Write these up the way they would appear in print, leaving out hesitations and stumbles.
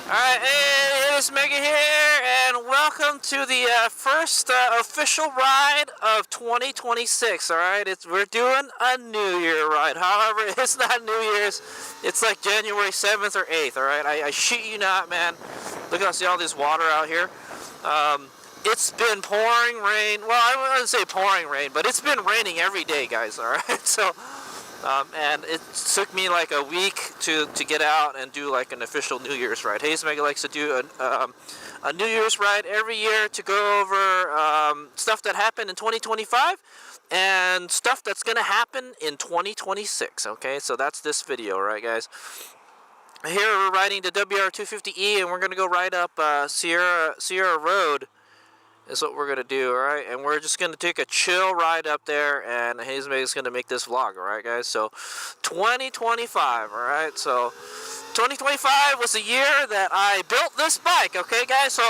Alright, hey, it's Mega here, and welcome to the first official ride of 2026, alright? We're doing a New Year ride. However, it's not New Year's, it's like January 7th or 8th, alright? I shit you not, man. Look, I see all this water out here. It's been pouring rain. Well, I wouldn't say pouring rain, but it's been raining every day, guys, alright? So... and it took me like a week to get out and do like an official New Year's ride. HadesOmega likes to do a New Year's ride every year to go over stuff that happened in 2025 and stuff that's going to happen in 2026. Okay, so that's this video, right, guys? Here we're riding the WR250E, and we're going to go ride up Sierra Road. Is what we're going to do, alright? And we're just going to take a chill ride up there, and HadesOmega is going to make this vlog, alright, guys? So, 2025, alright? So, 2025 was the year that I built this bike, okay, guys? So,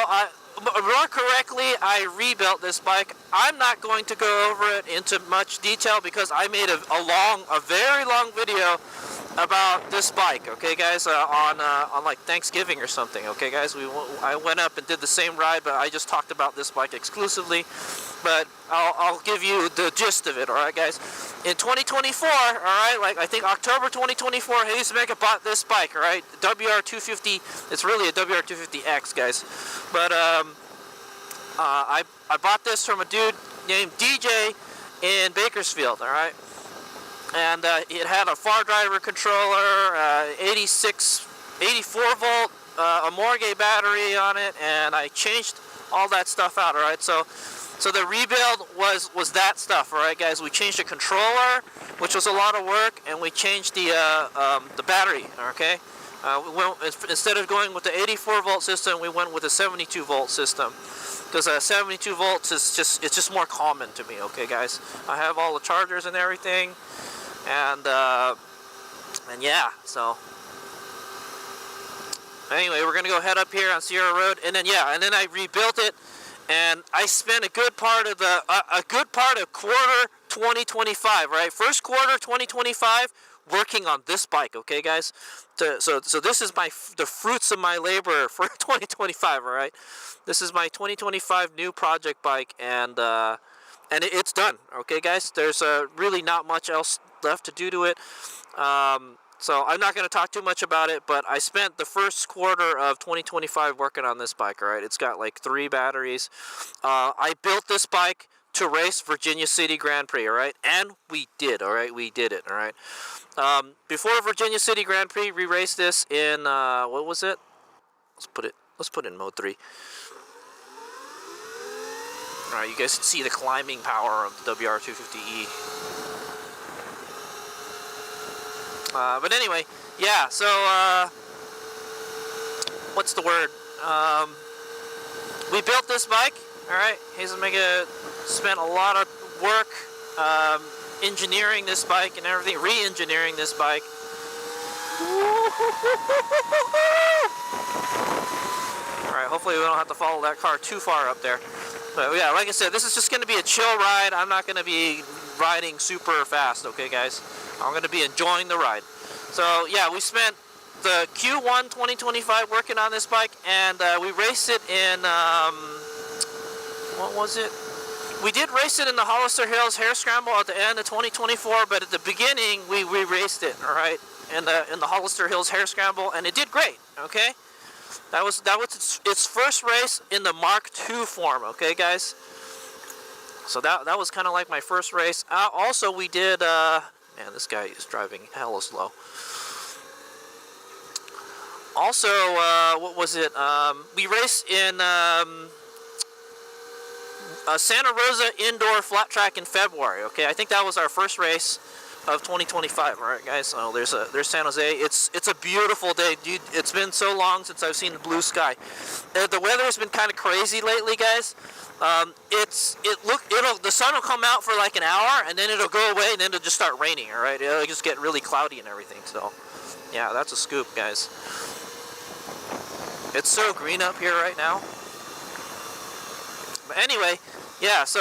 more correctly, I rebuilt this bike. I'm not going to go over it into much detail because I made a very long video about this bike, okay, guys, on like Thanksgiving or something, okay, guys. I went up and did the same ride, but I just talked about this bike exclusively. But I'll give you the gist of it, all right, guys. In 2024, all right, like I think October 2024, HadesOmega bought this bike, all right, WR250. It's really a WR250X, guys. But I bought this from a dude named DJ in Bakersfield, all right. And it had a far driver controller, 84 volt Omega battery on it, and I changed all that stuff out. All right, so the rebuild was that stuff. All right, guys, we changed the controller, which was a lot of work, and we changed the battery. Okay, we went, instead of going with the 84 volt system, we went with a 72 volt system. Because 72 volts is just more common to me. Okay, guys, I have all the chargers and everything. And yeah, so anyway, we're gonna go head up here on Sierra Road, and then I rebuilt it, and I spent a good part of quarter 2025, right? First quarter 2025 working on this bike, okay, guys? So this is the fruits of my labor for 2025, all right? This is my 2025 new project bike, and it's done, okay, guys? There's really not much else left to do to it. So I'm not going to talk too much about it, but I spent the first quarter of 2025 working on this bike, all right? It's got like 3 batteries. I built this bike to race Virginia City Grand Prix, all right? And we did, all right? We did it, all right? Before Virginia City Grand Prix, we raced this in, what was it? Let's put it in mode 3. Alright, you guys can see the climbing power of the WR250E. But anyway, yeah, so, what's the word? We built this bike, alright? HadesOmega spent a lot of work engineering this bike and everything, re-engineering this bike. Alright, hopefully we don't have to follow that car too far up there. But yeah, like I said, this is just going to be a chill ride. I'm not going to be riding super fast, okay, guys? I'm going to be enjoying the ride. So yeah, we spent the Q1 2025 working on this bike, and we raced it in, what was it? We did race it in the Hollister Hills Hare Scramble at the end of 2024, but at the beginning we raced it, all right, in the Hollister Hills Hare Scramble, and it did great, okay? That was its first race in the Mark II form, okay, guys? So that was kind of like my first race. Also, we did, man, this guy is driving hella slow. Also, what was it? We raced in Santa Rosa Indoor Flat Track in February, okay? I think that was our first race of 2025, all right, guys? So there's San Jose. It's a beautiful day, dude. It's been so long since I've seen the blue sky. The weather has been kind of crazy lately, guys. The sun will come out for like an hour, and then it'll go away, and then it'll just start raining, all right? It'll just get really cloudy and everything. So yeah, that's a scoop, guys. It's so green up here right now. But anyway, yeah, so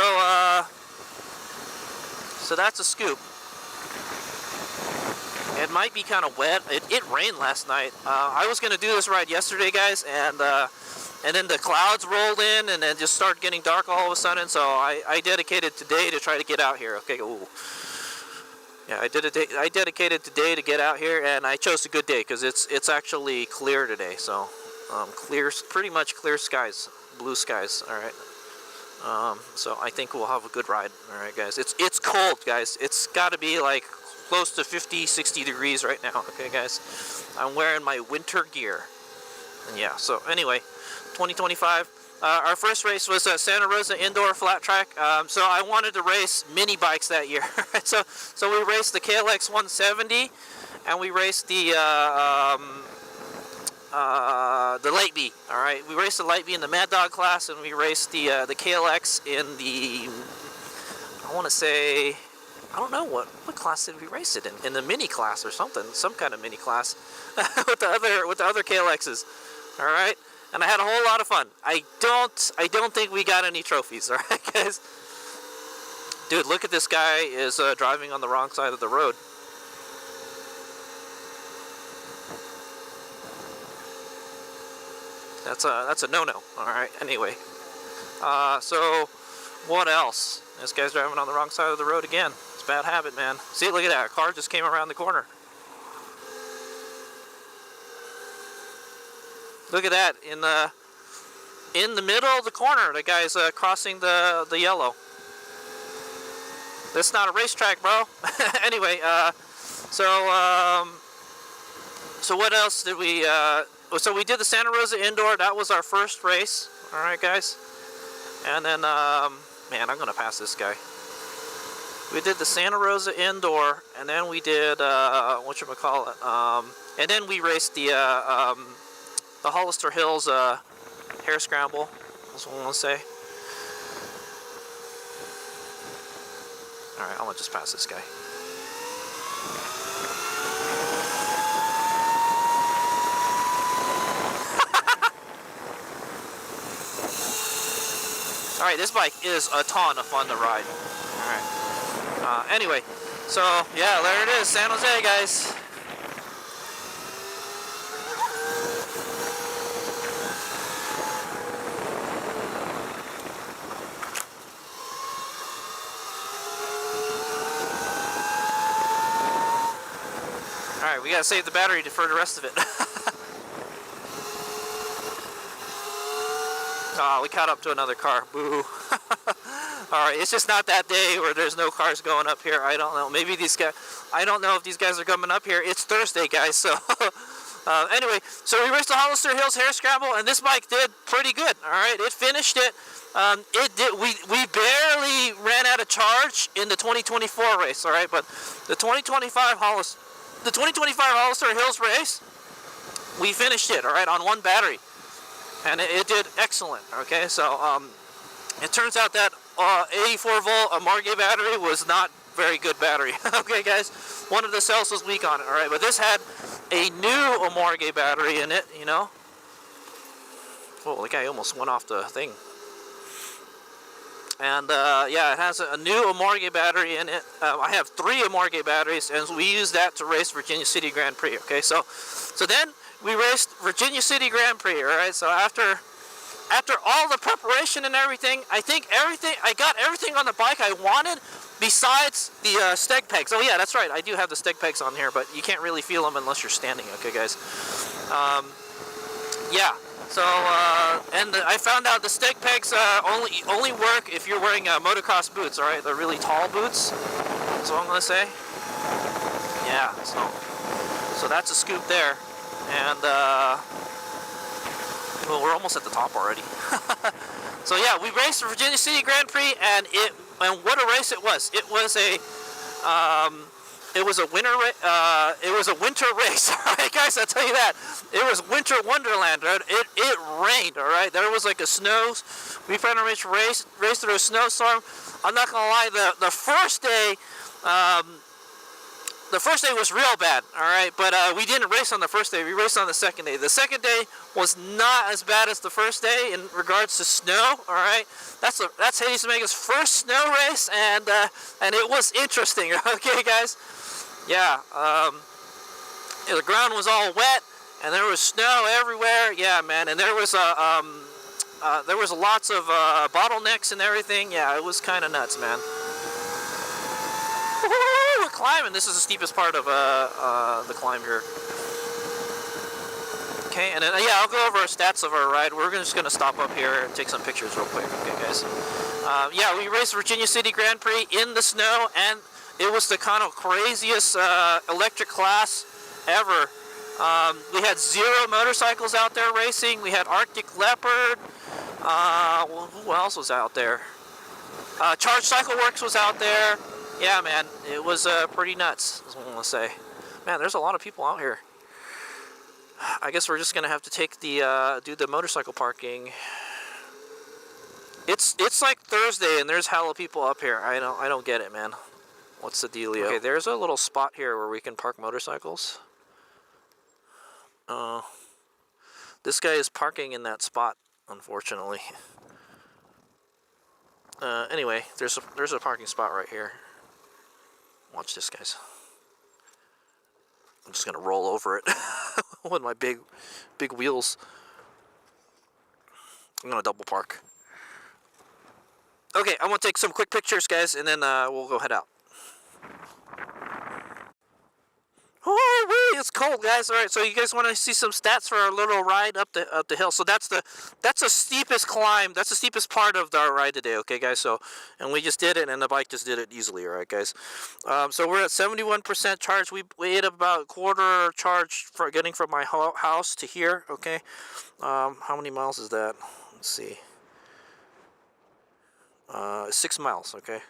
that's a scoop. And It might be kind of wet. It rained last night. I was going to do this ride yesterday, guys, and then the clouds rolled in, and then just started getting dark all of a sudden. So I dedicated today to try to get out here. Okay, ooh. Yeah, I dedicated today to get out here, and I chose a good day because it's actually clear today. So clear, pretty much clear skies, blue skies. All right. So I think we'll have a good ride. All right, guys. It's cold, guys. It's got to be like close to 50, 60 degrees right now. Okay, guys. I'm wearing my winter gear. And yeah. So anyway, 2025. Our first race was Santa Rosa Indoor Flat Track. So I wanted to race mini bikes that year. so we raced the KLX 170, and we raced the Light B. All right, we raced the Light B in the Mad Dog class, and we raced the KLX in the, I want to say, I don't know what class did we race it in the mini class or something, some kind of mini class with the other KLXs. All right, and I had a whole lot of fun. I don't think we got any trophies. All right, guys. Dude, look at this guy is driving on the wrong side of the road. That's a no-no. All right. Anyway, so what else? This guy's driving on the wrong side of the road again. It's a bad habit, man. See, look at that. A car just came around the corner. Look at that. In the middle of the corner, the guy's crossing the yellow. That's not a racetrack, bro. Anyway, so what else did we? So we did the Santa Rosa Indoor. That was our first race. All right, guys. And then, man, I'm gonna pass this guy. We did the Santa Rosa Indoor, and then we did whatchamacallit, and then we raced the Hollister Hills Hare Scramble. That's what I want to say. All right, I'm gonna just pass this guy. All right, this bike is a ton of fun to ride. All right. Anyway, so yeah, there it is, San Jose, guys. All right, we gotta save the battery for the rest of it. Oh, we caught up to another car. Boo. Alright, it's just not that day where there's no cars going up here. I don't know. Maybe these guys, I don't know if these guys are coming up here. It's Thursday, guys, so. Anyway, so we raced the Hollister Hills Hare Scramble, and this bike did pretty good. Alright, it finished it. We barely ran out of charge in the 2024 race, alright, but the 2025 Hollister Hills race, we finished it, alright, on one battery. And it did excellent. Okay, so it turns out that 84 volt Omega battery was not very good battery. Okay, guys, one of the cells was weak on it. All right, but this had a new Omega battery in it. You know. Oh, the guy almost went off the thing. And yeah, it has a new Omega battery in it. I have 3 Omega batteries, and we use that to race Virginia City Grand Prix. Okay, so then we raced Virginia City Grand Prix, all right? So after all the preparation and everything, I got everything on the bike I wanted besides the steg pegs. Oh yeah, that's right, I do have the steg pegs on here, but you can't really feel them unless you're standing, okay, guys? Yeah, so, and I found out the steg pegs only work if you're wearing motocross boots, all right? They're really tall boots, that's what I'm gonna say. Yeah, so that's a scoop there. And, well, we're almost at the top already. So yeah, we raced the Virginia City Grand Prix, and what a race it was. It was a winter race. All right, guys, I'll tell you that. It was winter wonderland. Right? It rained. All right, there was like a snow. We pretty much raced through a snowstorm. I'm not gonna lie. The first day. The first day was real bad, all right, but we didn't race on the first day. We raced on the second day. The second day was not as bad as the first day in regards to snow, all right. That's HadesOmega's first snow race, and it was interesting. Okay, guys. Yeah. The ground was all wet, and there was snow everywhere. Yeah, man, and there was lots of bottlenecks and everything. Yeah, it was kind of nuts, man. We're climbing. This is the steepest part of the climb here. Okay, and then, yeah, I'll go over our stats of our ride. We're just going to stop up here and take some pictures real quick. Okay, guys. Yeah, we raced Virginia City Grand Prix in the snow, and it was the kind of craziest electric class ever. We had 0 motorcycles out there racing. We had Arctic Leopard. Who else was out there? Charge Cycle Works was out there. Yeah, man, it was pretty nuts, is what I want to say. Man, there's a lot of people out here. I guess we're just gonna have to take the do the motorcycle parking. It's like Thursday and there's hella people up here. I don't get it, man. What's the dealio? Okay, there's a little spot here where we can park motorcycles. This guy is parking in that spot, unfortunately. Anyway, there's a parking spot right here. Watch this, guys. I'm just gonna roll over it with my big wheels. I'm gonna double park. Okay, I'm gonna take some quick pictures, guys, and then we'll go head out. Oh, it's cold, guys. All right, so you guys want to see some stats for our little ride up the hill? So that's the steepest climb. That's the steepest part of our ride today. Okay, guys. So, and we just did it, and the bike just did it easily. All right, guys. So we're at 71% charge. We ate about a quarter charge for getting from my house to here. Okay. How many miles is that? Let's see. 6 miles. Okay.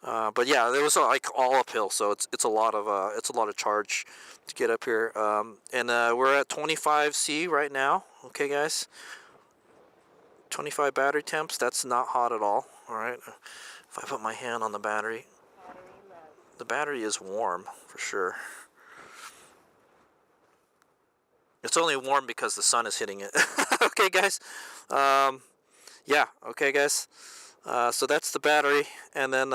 But yeah, there was like all uphill, so it's a lot of charge to get up here. And we're at 25C right now. Okay, guys. 25 battery temps. That's not hot at all. All right. If I put my hand on the battery, the battery is warm for sure. It's only warm because the sun is hitting it. Okay, guys. Yeah. Okay, guys. So that's the battery, and then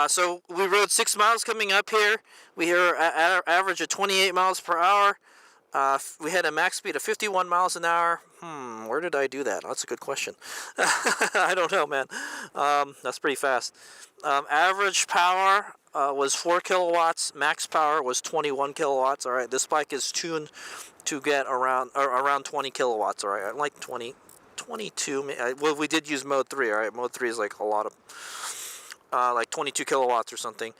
so we rode 6 miles coming up here. We were at an average of 28 miles per hour. We had a max speed of 51 miles an hour. Where did I do that? That's a good question. I don't know, man. That's pretty fast. Average power was 4 kilowatts. Max power was 21 kilowatts. All right, this bike is tuned to get around 20 kilowatts. All right, I like 22. Well, we did use mode 3. All right, mode 3 is like a lot of like 22 kilowatts or something.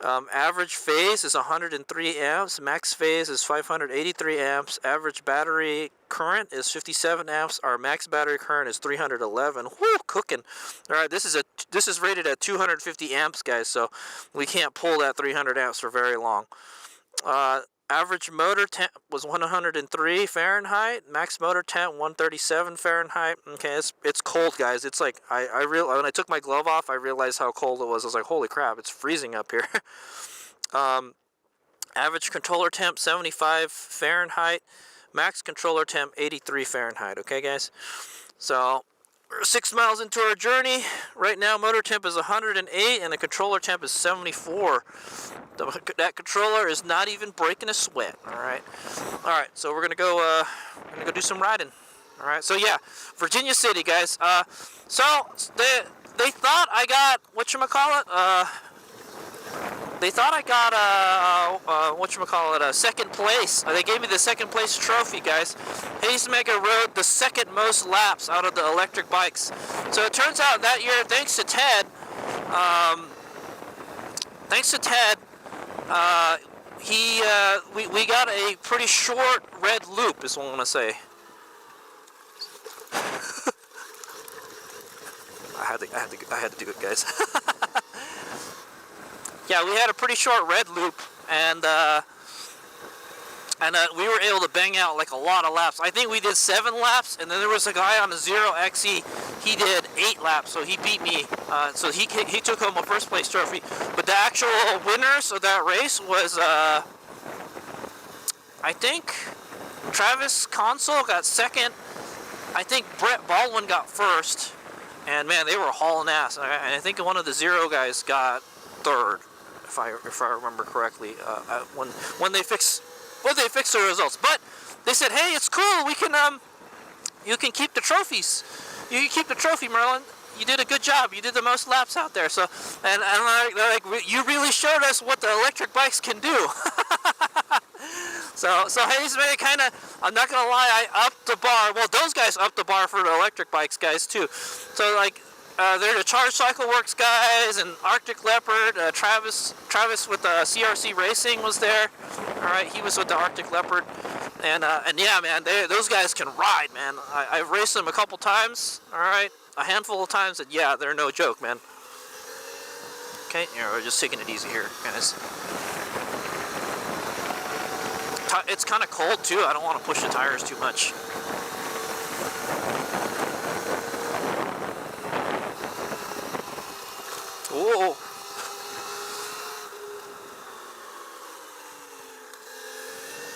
Average phase is 103 amps. Max phase is 583 amps. Average battery current is 57 amps. Our max battery current is 311. Whoo, cooking. All right, this is rated at 250 amps, guys. So we can't pull that 300 amps for very long. Average motor temp was 103 Fahrenheit. Max motor temp 137 Fahrenheit. Okay, it's cold, guys. It's like when I took my glove off, I realized how cold it was. I was like, holy crap, it's freezing up here. Average controller temp 75 Fahrenheit. Max controller temp 83 Fahrenheit. Okay, guys. So we're 6 miles into our journey. Right now, motor temp is 108 and the controller temp is 74. That controller is not even breaking a sweat. All right. So we're gonna go do some riding. All right. So yeah, Virginia City, guys. So they thought I got They thought I got second place. They gave me the second place trophy, guys. HadesOmega rode the second most laps out of the electric bikes. So it turns out that year, thanks to Ted, we got a pretty short red loop, is what I'm gonna say. I had to do it, guys. Yeah, we had a pretty short red loop, and we were able to bang out like a lot of laps. I think we did 7 laps, and then there was a guy on the 0XE. He did 8 laps, so he beat me. So he took home a first place trophy. But the actual winners of that race was, I think, Travis Consul got second. I think Brett Baldwin got first. And man, they were hauling ass. And I think one of the 0 guys got third. if I remember correctly, when they fix the results. But they said, hey, it's cool. We can you can keep the trophies. You can keep the trophy, Merlin. You did a good job. You did the most laps out there. So, and they're like, you really showed us what the electric bikes can do. So HadesOmega kind of, I'm not gonna lie, I upped the bar. Well, those guys upped the bar for the electric bikes guys too. So like, they're the Charge Cycle Works guys and Arctic Leopard. Travis with CRC Racing was there. All right, he was with the Arctic Leopard. And yeah, man, those guys can ride, man. I've raced them a couple times. All right, a handful of times, and yeah, they're no joke, man. Okay, yeah, we're just taking it easy here, guys. It's kind of cold too. I don't want to push the tires too much. Whoa.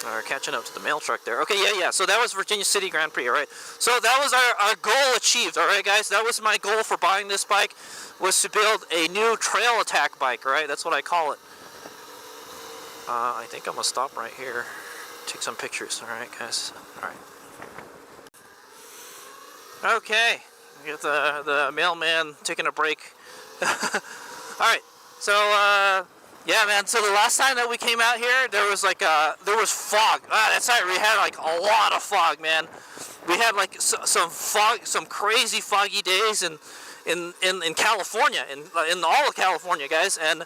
Alright, catching up to the mail truck there. Okay, yeah. So that was Virginia City Grand Prix, alright? So that was our goal achieved, alright, guys? That was my goal for buying this bike, was to build a new trail attack bike, alright? That's what I call it. I think I'm going to stop right here. Take some pictures, alright, guys? Alright. Okay. We got the mailman taking a break. Alright, so, yeah, man, so the last time that we came out here, there was like, there was fog. That's right, we had like a lot of fog, man. We had like some fog, some crazy foggy days in California, in all of California, guys, and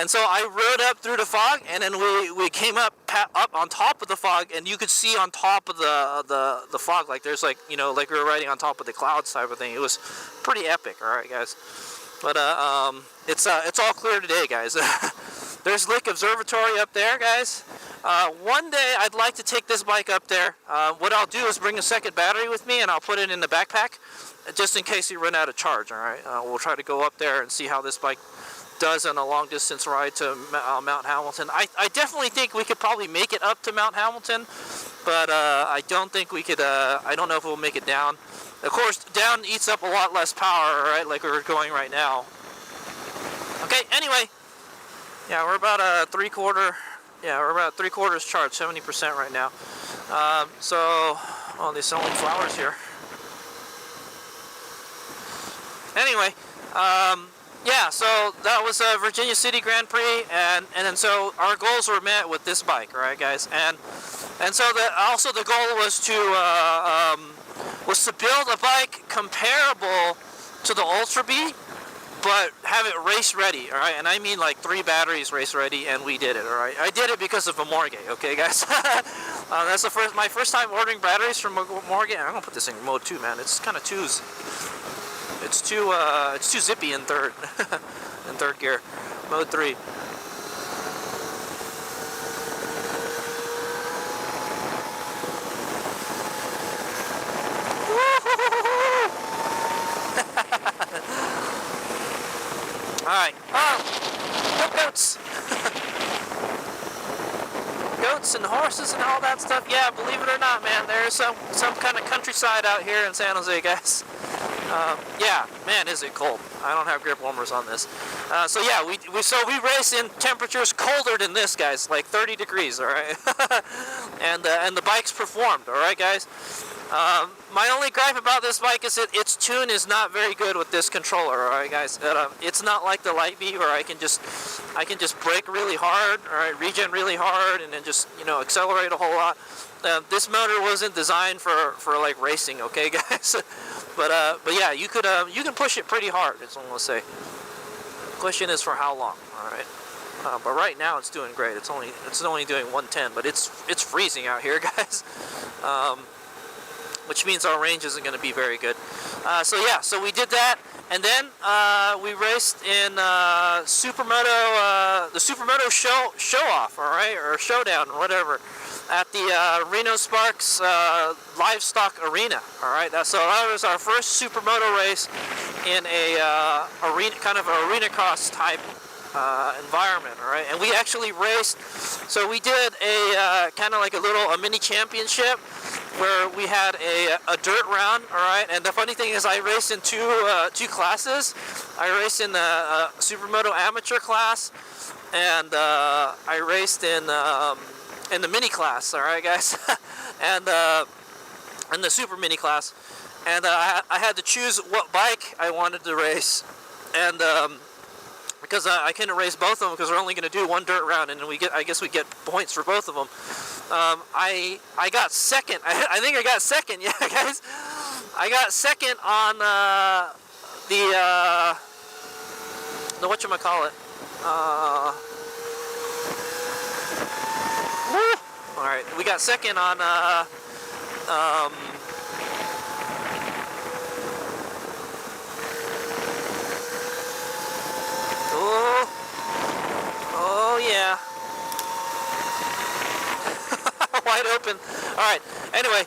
so I rode up through the fog, and then we came up on top of the fog, and you could see on top of the fog, like there's like, you know, like we were riding on top of the clouds type of thing. It was pretty epic, all right, guys. But it's all clear today, guys. There's Lake Observatory up there, guys. One day I'd like to take this bike up there. What I'll do is bring a second battery with me, and I'll put it in the backpack, just in case you run out of charge. All right. We'll try to go up there and see how this bike does on a long distance ride to Mount Hamilton. I definitely think we could probably make it up to Mount Hamilton, but I don't think we could. I don't know if we'll make it down. Of course, down eats up a lot less power, right? Like we're going right now. Okay. Anyway, yeah, we're about we're about 3/4 charged, 70% right now. Oh, they're selling flowers here. Anyway, yeah, so that was Virginia City Grand Prix, and then so our goals were met with this bike, all right, guys, and so also the goal was to build a bike comparable to the Ultra B, but have it race ready, all right, and I mean like 3 batteries race ready, and we did it, all right. I did it because of Amorge, okay, guys. That's my first time ordering batteries from Amorge. I'm gonna put this in mode 2, man. It's kind of twos. It's too zippy in third, in third gear, mode 3. All right. Oh, goats. Goats and horses and all that stuff. Yeah, believe it or not, man, there's some kind of countryside out here in San Jose, guys. Yeah, man, is it cold. I don't have grip warmers on this. So yeah, we race in temperatures colder than this, guys, like 30 degrees, all right? and the bike's performed, all right, guys? My only gripe about this bike is that its tune is not very good with this controller, all right, guys? It's not like the Light Bee where I can just brake really hard, all right, regen really hard, and then just, you know, accelerate a whole lot. This motor wasn't designed for like racing, okay, guys? but yeah, you can push it pretty hard. Is what I'm gonna say. Question is for how long, all right? But right now it's doing great. It's only doing 110, but it's freezing out here, guys. Which means our range isn't going to be very good. So yeah, so we did that, and then we raced in Supermoto, the Supermoto show off, all right, or showdown, or whatever, at the Reno Sparks Livestock Arena, all right. So that was our first Supermoto race in a arena, kind of arena cross type environment, all right? And we actually raced, so we did a kind of like a mini championship where we had a dirt round, all right? And the funny thing is I raced in two classes. I raced in the Supermoto amateur class, and I raced in the mini class, all right, guys? And in the super mini class. And I had to choose what bike I wanted to race. And because I couldn't race both of them because we're only going to do one dirt round, and I guess we get points for both of them. I got second. I think I got second. Yeah, guys. I got second on the whatchamacallit. All right, we got second on oh yeah. Wide open. All right. Anyway,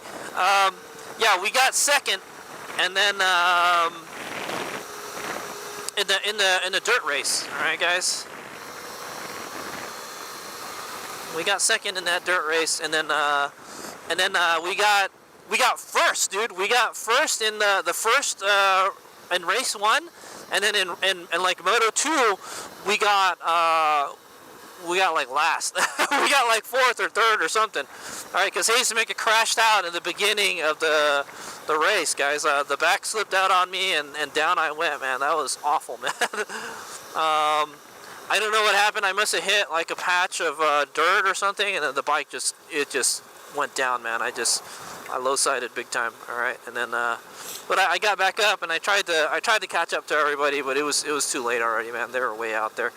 yeah, we got second, and then in the dirt race. All right, guys. We got second in that dirt race, and then we got first, dude. We got first in the first in race 1, and then in like Moto 2, we got like last. We got like 4th or 3rd or something. All right, because HadesOmega crashed out in the beginning of the race, guys. The back slipped out on me, and down I went, man. That was awful, man. I don't know what happened. I must have hit like a patch of dirt or something, and then the bike just went down, man. I low-sided big time. All right, and then but I got back up, and I tried to catch up to everybody, but it was too late already, man. They were way out there.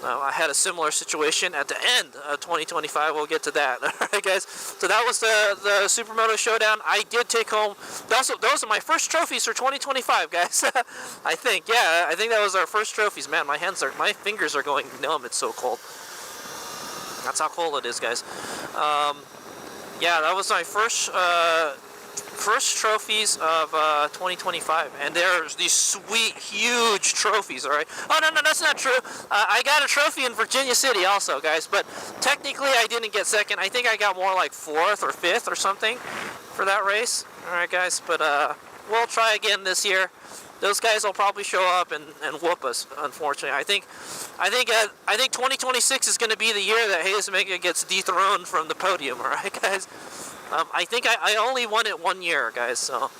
I had a similar situation at the end of 2025. We'll get to that. All right, guys. So that was the Supermoto Showdown. I did take home. Those are my first trophies for 2025, guys. I think. Yeah, I think that was our first trophies. Man, my fingers are going numb. It's so cold. That's how cold it is, guys. Yeah, that was my first trophies of 2025, and there's these sweet, huge trophies. All right. Oh no, that's not true. I got a trophy in Virginia City also, guys. But technically, I didn't get second. I think I got more like 4th or 5th or something for that race. All right, guys. But we'll try again this year. Those guys will probably show up and whoop us. Unfortunately, I think 2026 is going to be the year that HadesOmega gets dethroned from the podium. All right, guys. I think I only won it 1 year, guys. So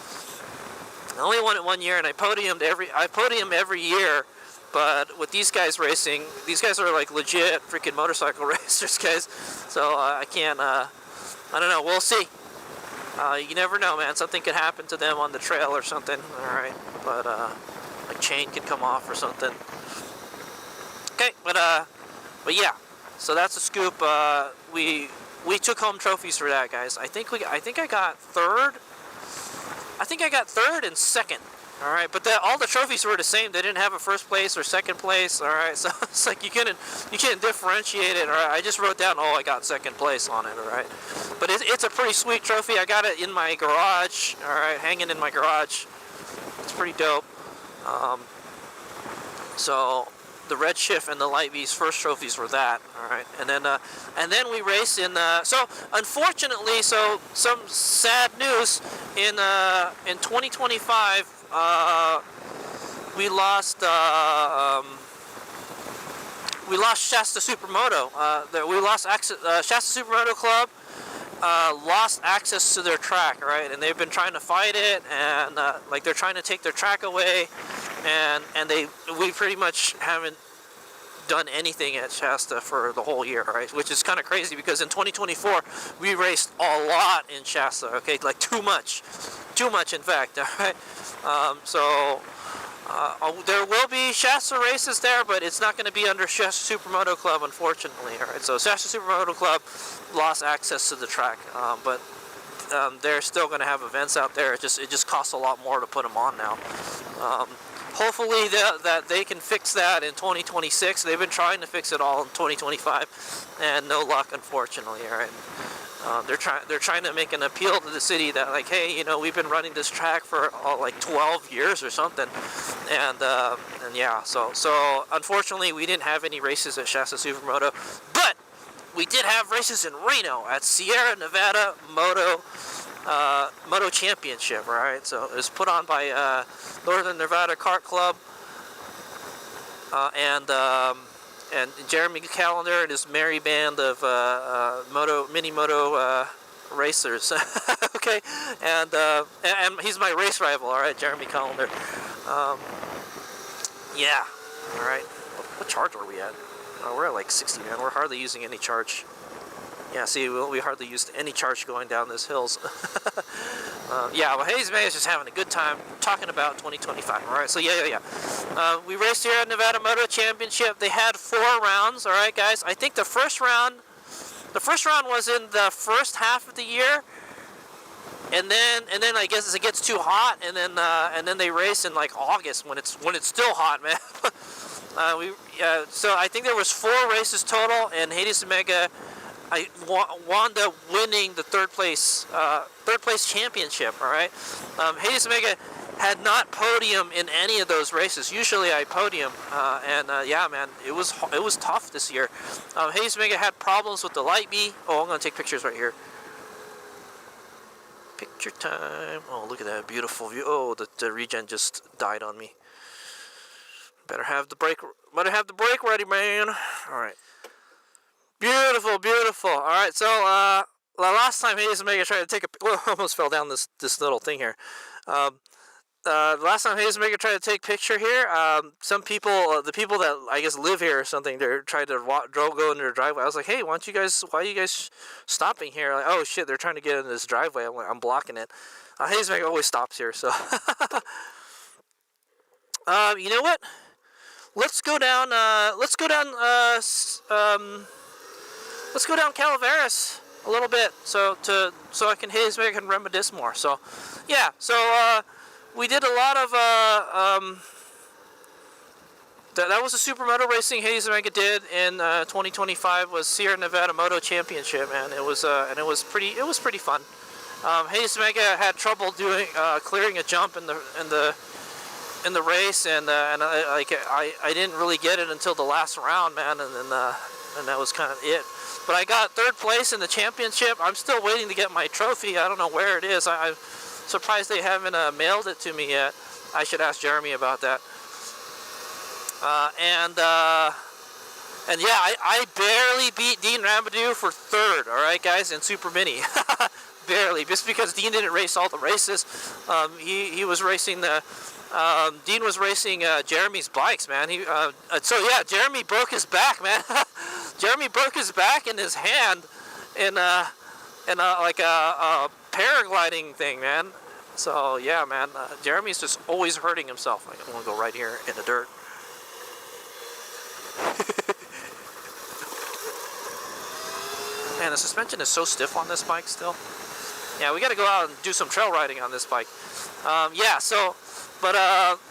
I only won it 1 year, and I podium every year. But with these guys racing, these guys are like legit freaking motorcycle racers, guys. So I can't. I don't know. We'll see. You never know, man. Something could happen to them on the trail or something. All right, but like chain could come off or something. Okay, but yeah. So that's a scoop. We took home trophies for that, guys. I think I got 3rd. I think I got 3rd and 2nd. All right, but all the trophies were the same. They didn't have a 1st place or 2nd place. All right, so it's like you can't differentiate it. All right, I just wrote down, I got 2nd place on it. All right, but it's a pretty sweet trophy. I got it in my garage. All right, hanging in my garage. It's pretty dope. So the Red Shift and the Light Beast first trophies were that. All right, and then we race in. So unfortunately, some sad news in 2025. We lost Shasta Supermoto. We lost access. Shasta Supermoto Club lost access to their track, right? And they've been trying to fight it, and like they're trying to take their track away, and we pretty much haven't done anything at Shasta for the whole year, right? Which is kind of crazy because in 2024 we raced a lot in Shasta. Okay, like too much in fact. All right. So there will be Shasta races there, but it's not going to be under Shasta Supermoto Club, unfortunately. All right. So Shasta Supermoto Club lost access to the track, but they're still going to have events out there. It just costs a lot more to put them on now. Hopefully that they can fix that in 2026. They've been trying to fix it all in 2025, and no luck, unfortunately. All right. They're trying to make an appeal to the city that, like, hey, you know, we've been running this track for like 12 years or something, and yeah, so unfortunately we didn't have any races at Shasta Supermoto, but we did have races in Reno at Sierra Nevada Moto Championship. All right, so it was put on by Northern Nevada Kart Club, and Jeremy Callender and his merry band of mini moto racers. Okay, and he's my race rival. All right, Jeremy Callender. Yeah. All right. What charge are we at? We're at like 60, man. We're hardly using any charge. Yeah, see, we hardly used any charge going down these hills. Yeah, well, HadesOmega is just having a good time talking about 2025. All right, so yeah. We raced here at Nevada Moto Championship. They had 4 rounds. All right, guys. I think the first round was in the first half of the year, and then I guess as it gets too hot, and then they race in like August when it's still hot, man. So I think there was 4 races total, and HadesOmega wound up winning the third place championship. All right, HadesOmega had not podium in any of those races. Usually I podium, and yeah, man, it was tough this year. HadesOmega had problems with the light bee. Oh, I'm gonna take pictures right here. Picture time. Oh, look at that beautiful view. Oh, the regen just died on me. Better have the brake ready, man. All right. Beautiful. All right, so the last time HadesOmega tried to take I almost fell down this little thing here. Last time HadesOmega tried to take a picture here, some people, the people that I guess live here or something, they're trying to go into their driveway. I was like, hey, why are you guys stopping here? Like, oh shit, they're trying to get in this driveway. I'm like, I'm blocking it. HadesOmega always stops here, so. You know what? Let's go down Calaveras a little bit, so I can HadesOmega can reminisce more. So, yeah. So we did a lot of that was a supermoto racing HadesOmega did in 2025 was Sierra Nevada Moto Championship, and it was pretty fun. HadesOmega had trouble doing clearing a jump in the race, and I didn't really get it until the last round, man, and that was kind of it. But I got 3rd place in the championship. I'm still waiting to get my trophy. I don't know where it is. I'm surprised they haven't mailed it to me yet. I should ask Jeremy about that. And yeah, I barely beat Dean Ramadou for 3rd. All right, guys, in Super Mini. Barely, just because Dean didn't race all the races. He was racing Dean was racing Jeremy's bikes, man. So yeah, Jeremy broke his back, man. Jeremy broke his back in his hand in like a paragliding thing, man. So yeah, man, Jeremy's just always hurting himself. I'm gonna go right here in the dirt. Man, the suspension is so stiff on this bike still. Yeah, we got to go out and do some trail riding on this bike. Yeah, so, but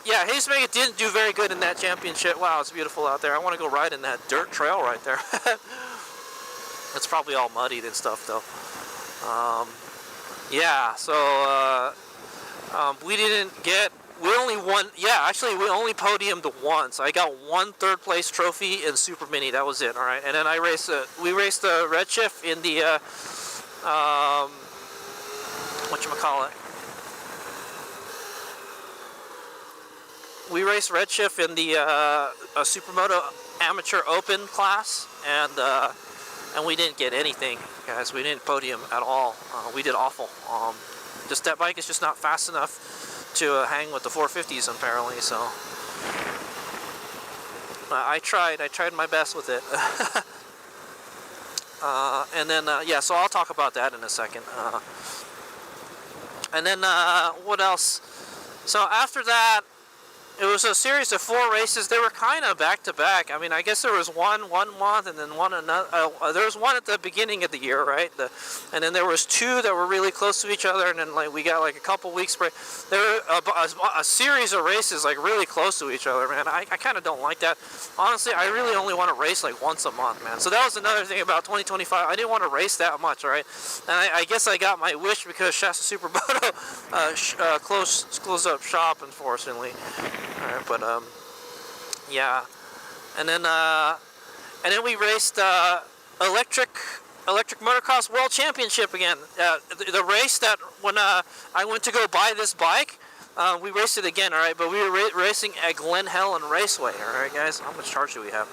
yeah, HadesOmega didn't do very good in that championship. Wow, it's beautiful out there. I want to go ride in that dirt trail right there. It's probably all muddied and stuff, though. Yeah, so we only won. Yeah, actually, we only podiumed once. I got 1 3rd place trophy in Super Mini. That was it. All right, and then we raced the Redshift in the whatchamacallit. We raced Redshift in the Supermoto Amateur Open class, and we didn't get anything, guys. We didn't podium at all. We did awful. That bike is just not fast enough to hang with the 450s apparently. So I tried my best with it. And then yeah, so I'll talk about that in a second. And then what else? So after that, It was a series of 4 races. They were kind of back to back. I mean, I guess there was one month, and then one another. There was one at the beginning of the year, right? And then there was 2 that were really close to each other, and then like we got like a couple weeks break. There were a series of races like really close to each other, man. I kind of don't like that. Honestly, I really only want to race like once a month, man. So that was another thing about 2025. I didn't want to race that much, right? And I guess I got my wish because Shasta Supermoto closed up shop, unfortunately. Alright, but yeah, and then we raced electric motocross world championship again. The race that when I went to go buy this bike, we raced it again. All right, but we were racing at Glen Helen Raceway. All right, guys, how much charge do we have?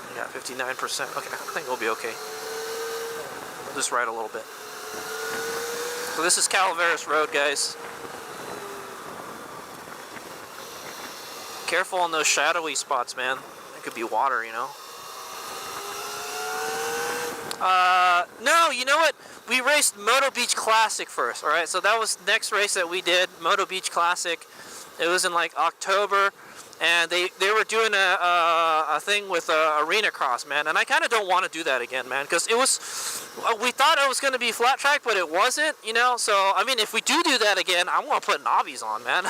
We got 59%. Okay, I think we'll be okay. We'll just ride a little bit. So this is Calaveras Road, guys. Careful on those shadowy spots, man. It could be water, you know. No, you know what? We raced Moto Beach Classic first, alright? So that was the next race that we did, Moto Beach Classic. It was in like October, and they were doing a thing with arena cross, man. And I kind of don't want to do that again, man, because it was, we thought it was going to be flat track, but it wasn't, you know. So, I mean, if we do that again, I want to put knobbies on, man.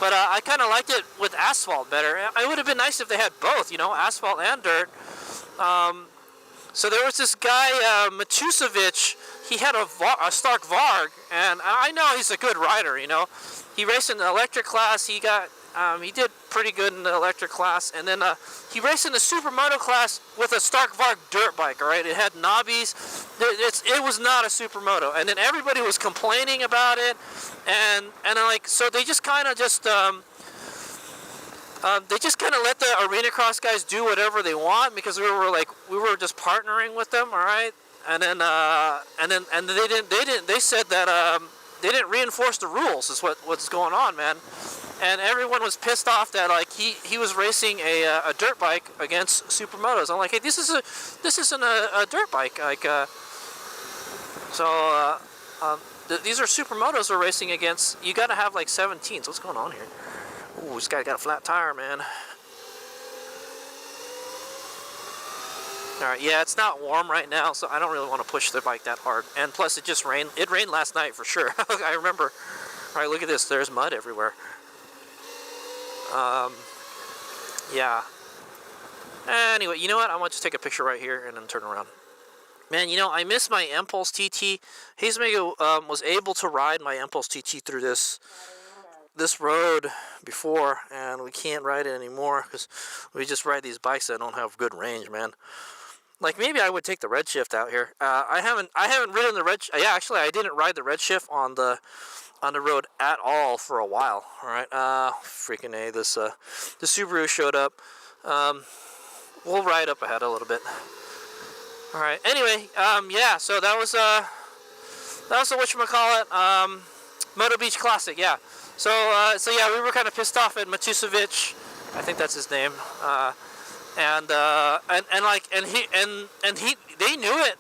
But I kind of liked it with asphalt better. It would have been nice if they had both, you know, asphalt and dirt. So there was this guy, Matusevich. He had a Stark Varg, and I know he's a good rider, you know. He raced in the electric class. He did pretty good in the electric class, and then he raced in the Supermoto class with a Stark Varg dirt bike. All right, it had knobbies. It was not a Supermoto, and then everybody was complaining about it, and like so they just kind of let the arena cross guys do whatever they want because we were just partnering with them. All right, and then they said that they didn't reinforce the rules is what's going on, man. And everyone was pissed off that like he was racing a dirt bike against Supermotos. I'm like, hey, this isn't a dirt bike. Like, these are Supermotos we're racing against. You got to have like 17s. What's going on here? Ooh, this guy got a flat tire, man. Alright, yeah, it's not warm right now, so I don't really want to push the bike that hard. And plus, it just rained. It rained last night for sure. I remember. Alright, look at this. There's mud everywhere. Yeah. Anyway, you know what? I'm going to just take a picture right here and then turn around. Man, you know, I miss my Impulse TT. HadesOmega was able to ride my Impulse TT through this road before, and we can't ride it anymore because we just ride these bikes that don't have good range, man. Like maybe I would take the Redshift out here. I haven't ridden the Red. Yeah, actually, I didn't ride the Redshift on the road at all for a while. All right, freaking A. This Subaru showed up. We'll ride up ahead a little bit. All right. Anyway, yeah. So that was a whatchamacallit, Moto Beach Classic. Yeah. So yeah, we were kind of pissed off at Matusevich. I think that's his name. They knew it.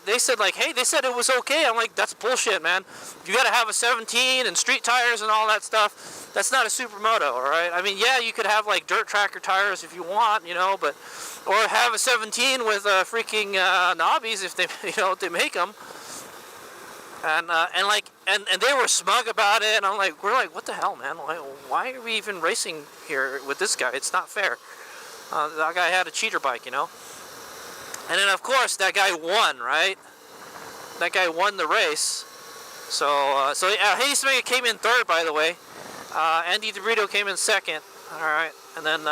They said like, hey, they said it was okay. I'm like, that's bullshit, man. You got to have a 17 and street tires and all that stuff. That's not a Supermoto, all right? I mean, yeah, you could have like dirt tracker tires if you want, you know, but or have a 17 with freaking knobbies if they, you know, if they make them. And they were smug about it, and we're like, what the hell, man? Why are we even racing here with this guy? It's not fair. That guy had a cheater bike, you know. And then of course that guy won, right? That guy won the race. So HadesOmega came in third, by the way. Andy DeBrito came in second. All right, and then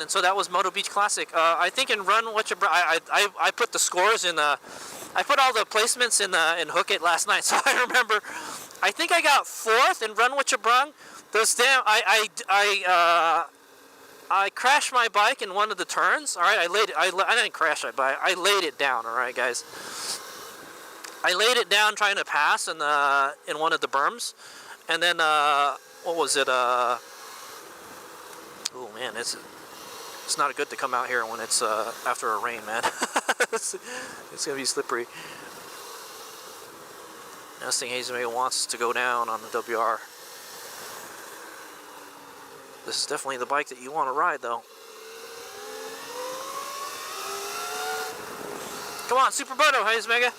so that was Moto Beach Classic. I think in Run What You I put the scores in I put all the placements in Hook It last night, so I remember. I think I got fourth in Run What You Brung. Those damn I crashed my bike in one of the turns. All right, I didn't crash my bike. I laid it down. All right, guys. I laid it down trying to pass in one of the berms, and then what was it? Oh man, it's not good to come out here when it's after a rain, man. It's gonna be slippery. Next thing HadesOmega wants to go down on the WR. This is definitely the bike that you want to ride, though. Come on, Supermoto, HadesOmega.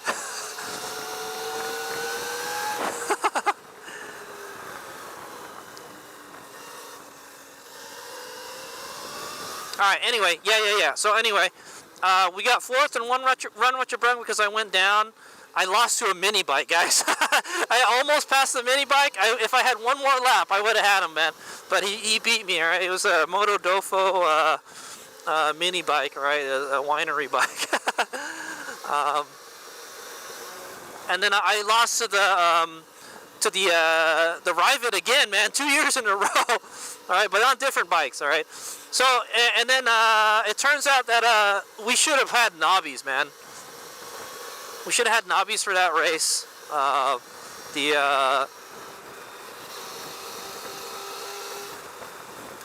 Alright, anyway, yeah. So anyway, we got fourth and one run what you brung because I went down. I lost to a mini bike, guys. I almost passed the mini bike. If I had one more lap, I would have had him, man. But he beat me, alright? It was a Moto Dofo mini bike, alright? A winery bike. And then I lost to the Rivet again, man. 2 years in a row. Alright, but on different bikes, alright? So, and then it turns out that we should have had knobbies, man. We should have had knobbies for that race.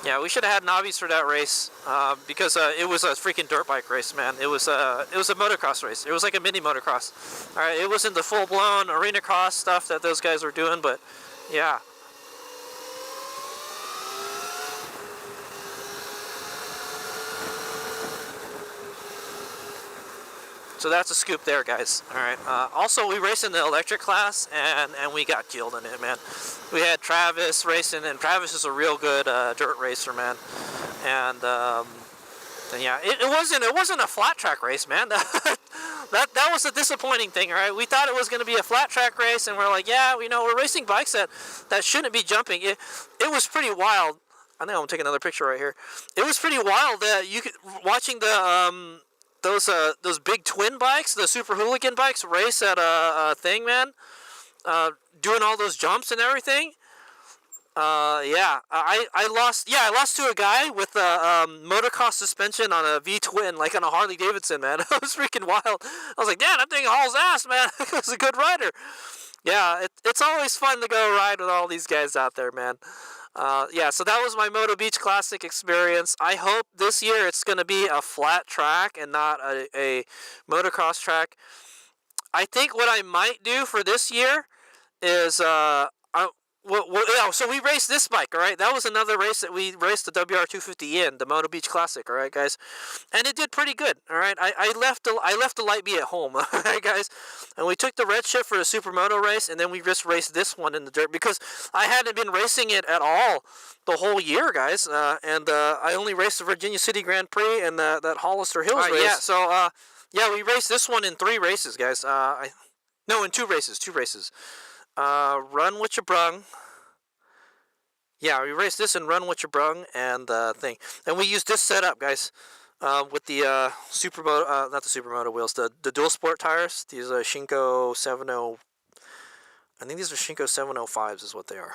Yeah, we should have had knobbies for that race because it was a freaking dirt bike race, man. It was a motocross race. It was like a mini motocross. All right, it wasn't the full-blown arena cross stuff that those guys were doing, but yeah. So that's a scoop there, guys. All right. Also, we raced in the electric class, and we got killed in it, man. We had Travis racing, and Travis is a real good dirt racer, man. And yeah, it wasn't a flat track race, man. that was a disappointing thing. All right, we thought it was going to be a flat track race, and we're like, yeah, we're racing bikes that shouldn't be jumping. It was pretty wild. I think I'm gonna take another picture right here. It was pretty wild that you could watching the those big twin bikes, the super hooligan bikes, race at a thing, man. Doing all those jumps and everything. Yeah, I lost to a guy with a motocross suspension on a V-twin, like on a Harley Davidson, man. It was freaking wild. I was like, damn, that thing hauls ass, man. It was a good rider. Yeah, it's always fun to go ride with all these guys out there, man. Yeah, so that was my Moto Beach Classic experience. I hope this year it's going to be a flat track and not a motocross track. I think what I might do for this year is, so we raced this bike, all right? That was another race that we raced the WR250 in, the Moto Beach Classic, all right, guys? And it did pretty good, all right? I left the Light B at home, all right, guys? And we took the red shift for the Supermoto race, and then we just raced this one in the dirt because I hadn't been racing it at all the whole year, guys. And I only raced the Virginia City Grand Prix and that Hollister Hills race. Yeah, so, yeah, we raced this one in 3 races, guys. No, in 2 races, 2 races. Run what you brung. Yeah, we raced this and run what you brung and thing. And we used this setup, guys, with the Supermoto, not the Supermoto wheels, the dual sport tires. These are Shinko 70. I think these are Shinko 705s is what they are.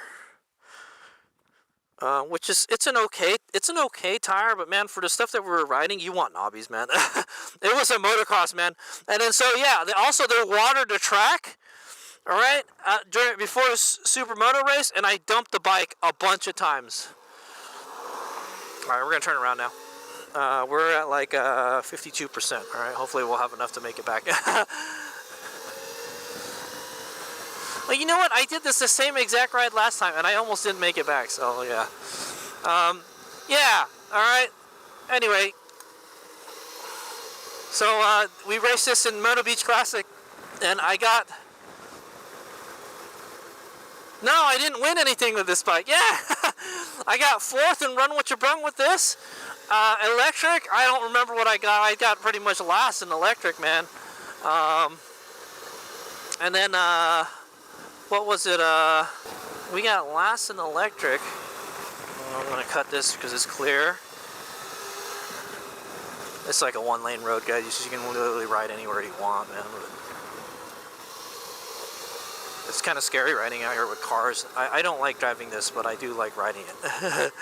Which is it's an okay tire, but man, for the stuff that we were riding, you want knobbies, man. It was a motocross, man. And then so yeah, they watered the track. All right, before the Supermoto race, and I dumped the bike a bunch of times. All right, we're gonna turn around now. We're at like 52%. All right, hopefully we'll have enough to make it back. Well, you know what? I did the same exact ride last time, and I almost didn't make it back. So yeah, yeah. All right. Anyway, so we raced this in Moto Beach Classic, and I got. No, I didn't win anything with this bike. Yeah, I got 4th and run what you brung with this. Electric, I don't remember what I got. I got pretty much last in electric, man. And then, what was it? We got last in electric. I'm going to cut this because it's clear. It's like a 1-lane road, guys. You can literally ride anywhere you want, man. It's kind of scary riding out here with cars. I don't like driving this, but I do like riding it.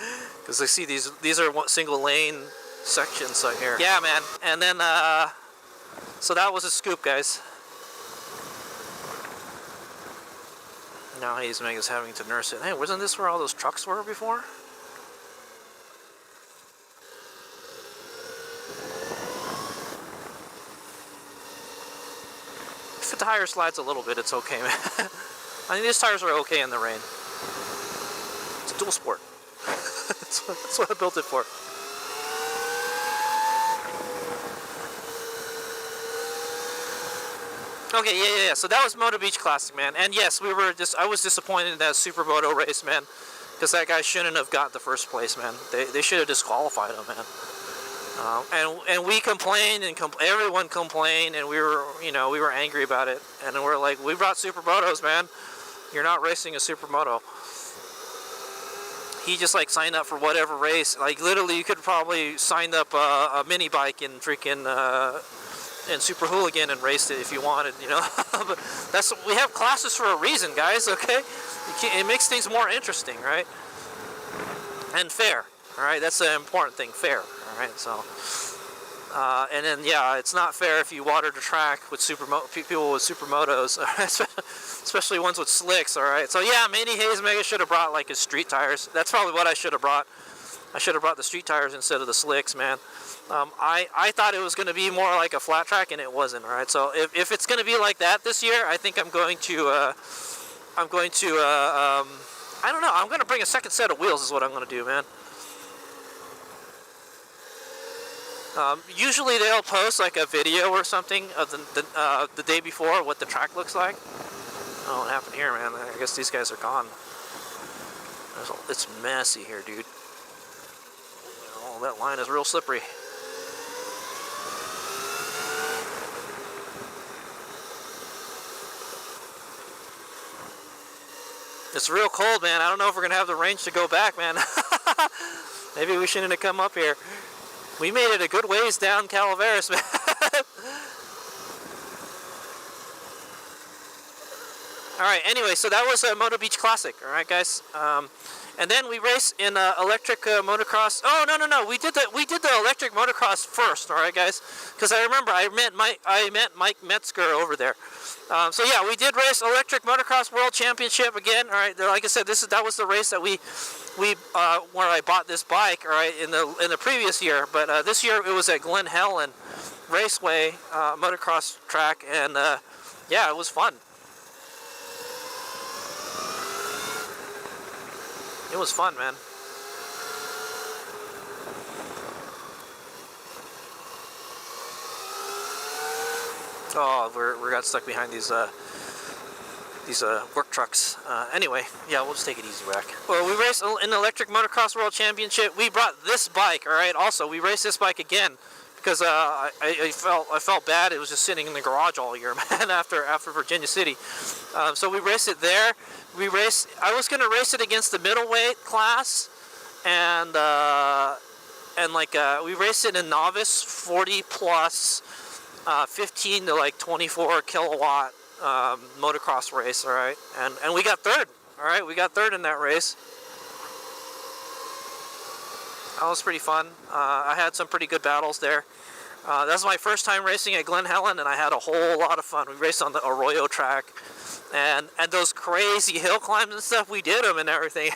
Because I see these are single lane sections out here. Yeah, man. And then, so that was a scoop, guys. Now HadesOmega's having to nurse it. Hey, wasn't this where all those trucks were before? If the tire slides a little bit, it's okay, man. I mean, these tires are okay in the rain. It's a dual sport. That's what I built it for. Okay, yeah. So that was Moto Beach Classic, man. And yes, I was disappointed in that Supermoto race, man, because that guy shouldn't have got the first place, man. They should have disqualified him, man. And we complained, and everyone complained, and we were angry about it. And we're like, we brought Supermotos, man. You're not racing a Supermoto. He just like signed up for whatever race. Like literally, you could probably signed up a mini bike in freaking in Super Hooligan and raced it if you wanted, you know. But we have classes for a reason, guys. Okay, it makes things more interesting, right? And fair. All right, that's the important thing. Fair. All right, so. And then, yeah, it's not fair if you water the track with people with supermotos, especially ones with slicks, all right? So, yeah, maybe HadesOmega should have brought, like, his street tires. That's probably what I should have brought. I should have brought the street tires instead of the slicks, man. I thought it was going to be more like a flat track, and it wasn't, all right? So, if it's going to be like that this year, I think I'm going to, I don't know, I'm going to bring a second set of wheels is what I'm going to do, man. Usually they'll post like a video or something of the day before what the track looks like. Oh, what happened here, man? I guess these guys are gone. It's messy here, dude. Oh, that line is real slippery. It's real cold, man. I don't know if we're going to have the range to go back, man. Maybe we shouldn't have come up here. We made it a good ways down Calaveras, man. Alright, anyway, so that was a Moto Beach Classic, alright, guys? And then we raced in electric motocross. Oh, no, we did the electric motocross first, alright, guys? Because I remember I met Mike Metzger over there. So yeah, we did race electric motocross world championship again. All right, like I said, that was the race that we where I bought this bike. All right, in the previous year, but this year it was at Glen Helen Raceway motocross track, and yeah, it was fun. It was fun, man. Oh, we got stuck behind these work trucks. Anyway, yeah, we'll just take it easy, Rack. Well, we raced in the Electric Motocross World Championship. We brought this bike, all right. Also, we raced this bike again because I felt bad. It was just sitting in the garage all year, man. After Virginia City, so we raced it there. I was gonna race it against the middleweight class, and we raced it in novice 40 plus. 15 to like 24 kilowatt motocross race, all right, and we got third, all right, we got third in that race. That was pretty fun. I had some pretty good battles there. That was my first time racing at Glen Helen, and I had a whole lot of fun. We raced on the Arroyo track, and those crazy hill climbs and stuff, we did them and everything.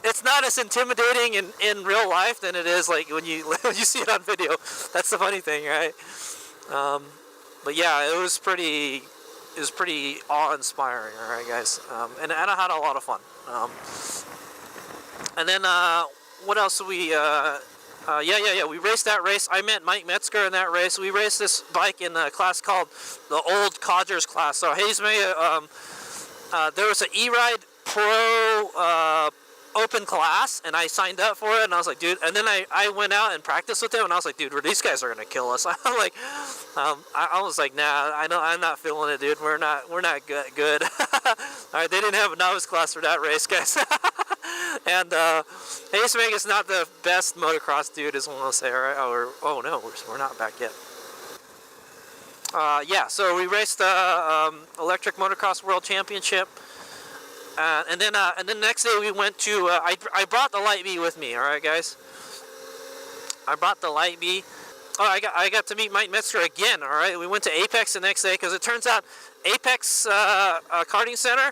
It's not as intimidating in real life than it is like when you see it on video. That's the funny thing, right? But yeah, it was pretty awe-inspiring, all right, guys. And I had a lot of fun. And then what else did we? We raced that race. I met Mike Metzger in that race. We raced this bike in a class called the Old Codgers class. So HadesOmega, there was an E-Ride Pro open class, and I signed up for it, and I was like, dude, and then I went out and practiced with them, and I was like, dude, these guys are gonna kill us. I'm like, I was like, nah, I'm not feeling it, dude. We're not good. All right, they didn't have a novice class for that race, guys. And HadesOmega is not the best motocross dude, is what I'll say. All right, oh no, we're not back yet. Yeah, so we raced the Electric Motocross World Championship. And then next day we went to, I brought the Light B with me, all right, guys? I brought the Light B. Oh, I got to meet Mike Metzger again, all right? We went to Apex the next day because it turns out Apex Karting Center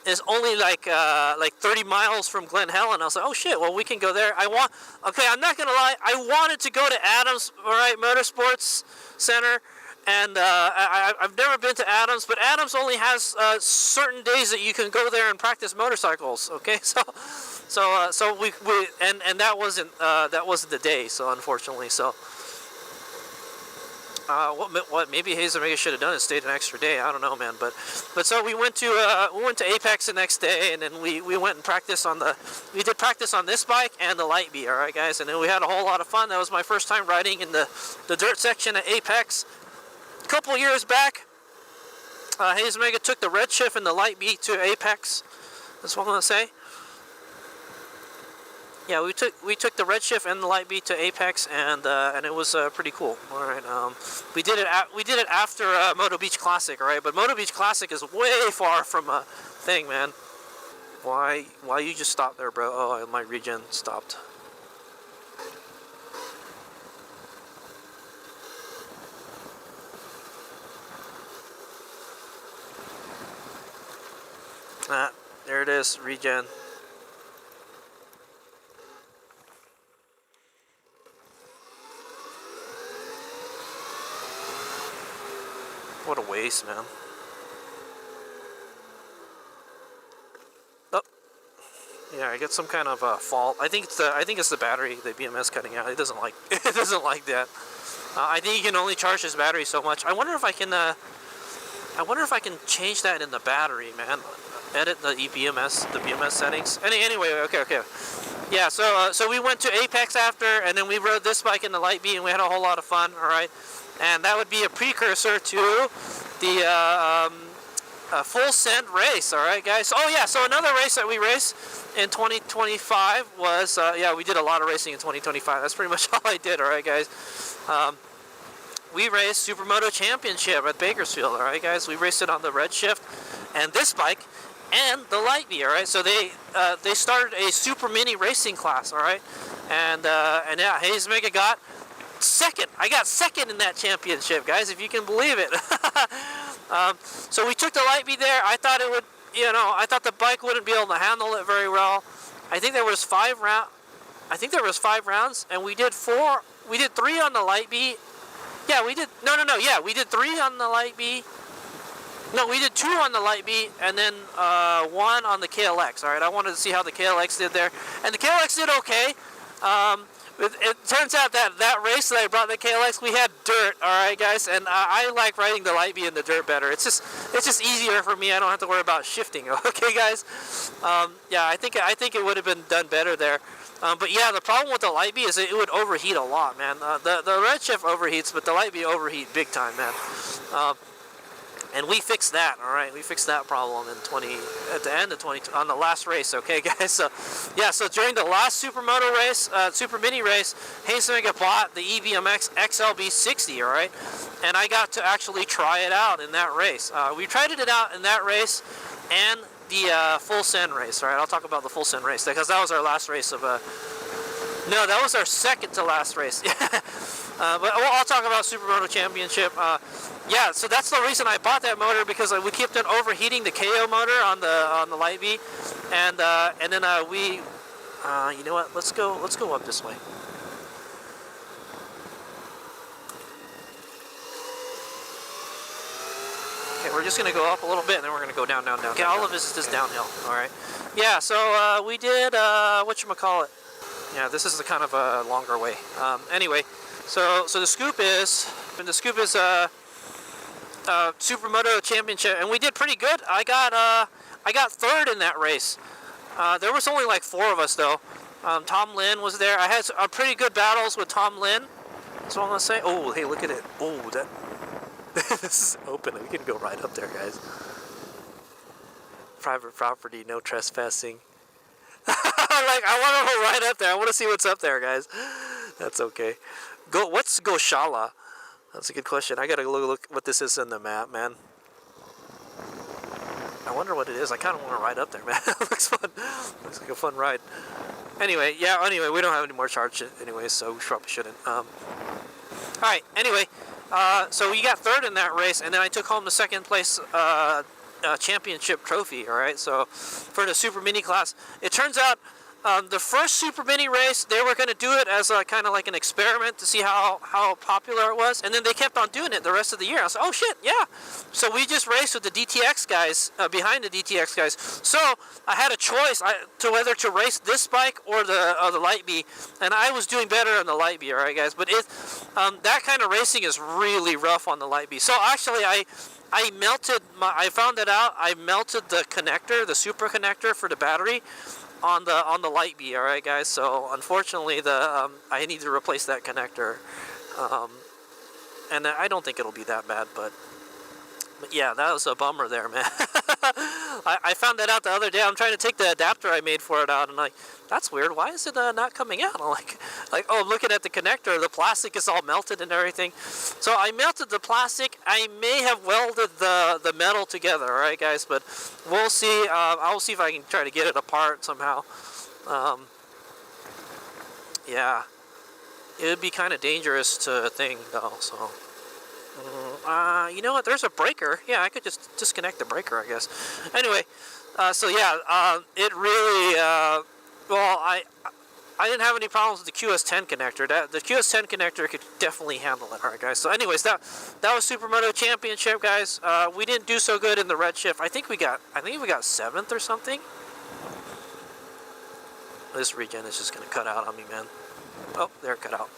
is only like 30 miles from Glen Helen. I was like, oh shit, well we can go there. I'm not gonna lie, I wanted to go to Adams, all right, Motorsports Center. And I've never been to Adams, but Adams only has certain days that you can go there and practice motorcycles, okay? So So we and that wasn't the day. So unfortunately, so what maybe HadesOmega should have done is stayed an extra day. I don't know, man. But so we went to Apex the next day, and then we went and practiced on we did practice on this bike and the Light B. All right, guys, and then we had a whole lot of fun. That was my first time riding in the dirt section at Apex. A couple years back, HadesOmega took the Redshift and the Light B to Apex. That's what I'm gonna say. Yeah, we took the Redshift and the Light B to Apex, and it was pretty cool. All right, we did it after Moto Beach Classic, all right? But Moto Beach Classic is way far from a thing, man. Why you just stopped there, bro? Oh, my regen stopped. There it is, regen. What a waste, man. Oh, yeah, I get some kind of fault. I think it's the battery, the BMS cutting out. It doesn't like that. I think you can only charge this battery so much. I wonder if I can change that in the battery, man. Edit the BMS settings. Anyway, okay. Yeah, so we went to Apex after, and then we rode this bike in the Light B, and we had a whole lot of fun. All right. And that would be a precursor to the full send race, all right, guys? Oh, yeah, so another race that we raced in 2025 was, yeah, we did a lot of racing in 2025. That's pretty much all I did, all right, guys? We raced Supermoto Championship at Bakersfield, all right, guys? We raced it on the Redshift and this bike and the Light B, all right? So they started a super mini racing class, all right? And yeah, HadesOmega got second. I got second in that championship, guys, if you can believe it. So we took the Light B there. I thought it would, I thought the bike wouldn't be able to handle it very well. I think there was 5 rounds, and we did 3 on the Light B. Yeah, we did, yeah, we did 3 on the Light B. No, we did 2 on the Light B, and then 1 on the KLX, all right? I wanted to see how the KLX did there, and the KLX did okay. It turns out that race that I brought the KLX, we had dirt, all right, guys, and I like riding the Light B in the dirt better. It's just easier for me. I don't have to worry about shifting. Okay, guys. Yeah, I think it would have been done better there. But yeah, the problem with the Light B is it would overheat a lot, man. The Redshift overheats, but the Light B overheat big time, man. And we fixed that, all right. We fixed that problem at the end of 20 on the last race, okay, guys. So yeah, so during the last Supermoto race, Super Mini race, HadesOmega bought the EBMX XLB 60, all right, and I got to actually try it out in that race. We tried it out in that race and the full send race, all right. I'll talk about the full send race because that was our last race of no, that was our second to last race. But I'll talk about Supermoto Championship. Yeah, so that's the reason I bought that motor, because we kept on overheating the KO motor on the Light B, and then we, you know what? Let's go up this way. Okay, we're just gonna go up a little bit, and then we're gonna go down. Okay, all of this is just downhill. All right. Yeah, so we did whatchamacallit. Yeah, this is the kind of a longer way. Anyway, so the scoop is Supermoto Championship, and we did pretty good. I got third in that race. There was only like 4 of us though. Tom Lynn was there. I had some pretty good battles with Tom Lynn. That's what I'm gonna say. Oh, hey, look at it. Oh, that this is open. We can go right up there, guys. Private property, no trespassing. Like, I want to go right up there. I want to see what's up there, guys. That's okay. What's Goshala? That's a good question. I gotta look what this is in the map, man. I wonder what it is. I kind of want to ride up there, man. It looks fun. Looks like a fun ride. Anyway, yeah. Anyway, we don't have any more charge anyway, so we probably shouldn't. All right. Anyway, so we got third in that race, and then I took home the second place championship trophy. All right. So for the super mini class, it turns out the first Super Mini race, they were going to do it as a kind of like an experiment to see how popular it was, and then they kept on doing it the rest of the year. I was like, oh shit, yeah. So we just raced with the DTX guys, behind the DTX guys. So I had a choice to whether to race this bike or the Light B, and I was doing better on the Light B, all right, guys. But that kind of racing is really rough on the Light B. So actually, I found it out. I melted the connector, the super connector for the battery, on the Light B, all right, guys. So unfortunately, I need to replace that connector, and I don't think it'll be that bad, but yeah, that was a bummer there, man. I found that out the other day. I'm trying to take the adapter I made for it out, and like, that's weird. Why is it not coming out? I'm like, oh, I'm looking at the connector. The plastic is all melted and everything. So I melted the plastic. I may have welded the metal together, all right, guys. But we'll see. I'll see if I can try to get it apart somehow. Yeah, it would be kind of dangerous to thing though. So. You know what? There's a breaker. Yeah, I could just disconnect the breaker, I guess. Anyway, so yeah, it really. Well, I didn't have any problems with the QS10 connector. The QS10 connector could definitely handle it. All right, guys. So, anyways, that was Supermoto Championship, guys. We didn't do so good in the red shift. I think we got 7th or something. This regen is just gonna cut out on me, man. Oh, there it cut out.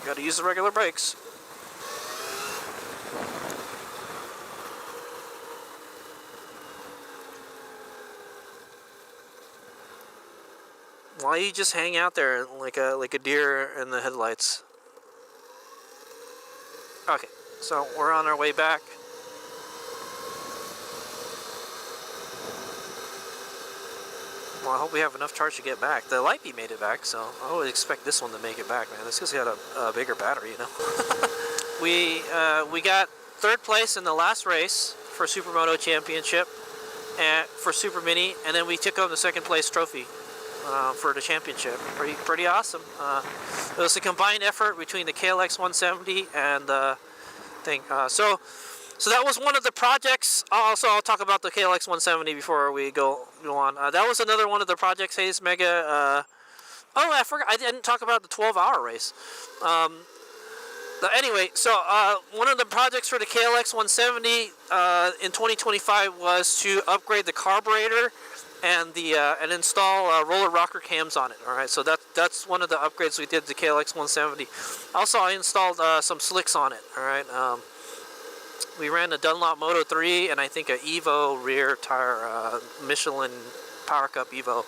Gotta use the regular brakes. Why you just hang out there like a deer in the headlights? Okay, so we're on our way back. Well, I hope we have enough charge to get back. The Light B made it back, so I would expect this one to make it back, man. This guy's got a bigger battery, you know. We got 3rd place in the last race for Supermoto Championship and for Super Mini, and then we took home the 2nd place trophy for the championship. Pretty awesome. It was a combined effort between the KLX 170 and the thing. So that was one of the projects. Also, I'll talk about the KLX 170 before we go on. That was another one of the projects, HadesOmega. Oh, I forgot. I didn't talk about the 12-hour race. Anyway, so one of the projects for the KLX 170 in 2025 was to upgrade the carburetor and install roller rocker cams on it. All right, so that's one of the upgrades we did to KLX 170. Also, I installed some slicks on it. All right. We ran a Dunlop Moto 3 and I think a Evo rear tire, Michelin Power Cup Evo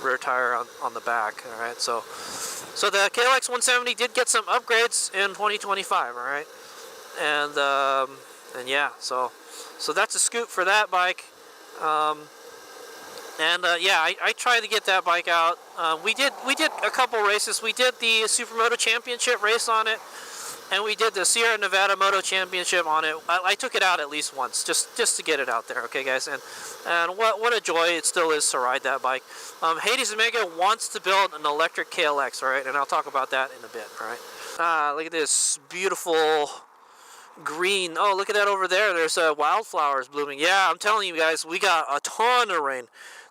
rear tire on the back. All right, so the KLX 170 did get some upgrades in 2025. All right, and yeah, so that's a scoop for that bike. Yeah, I tried to get that bike out. We did a couple races. We did the Supermoto Championship race on it. And we did the Sierra Nevada Moto Championship on it. I took it out at least once, just to get it out there, okay, guys? And what a joy it still is to ride that bike. HadesOmega wants to build an electric KLX, all right? And I'll talk about that in a bit, all right? Look at this beautiful green. Oh, look at that over there. There's wildflowers blooming. Yeah, I'm telling you guys, we got a ton of rain.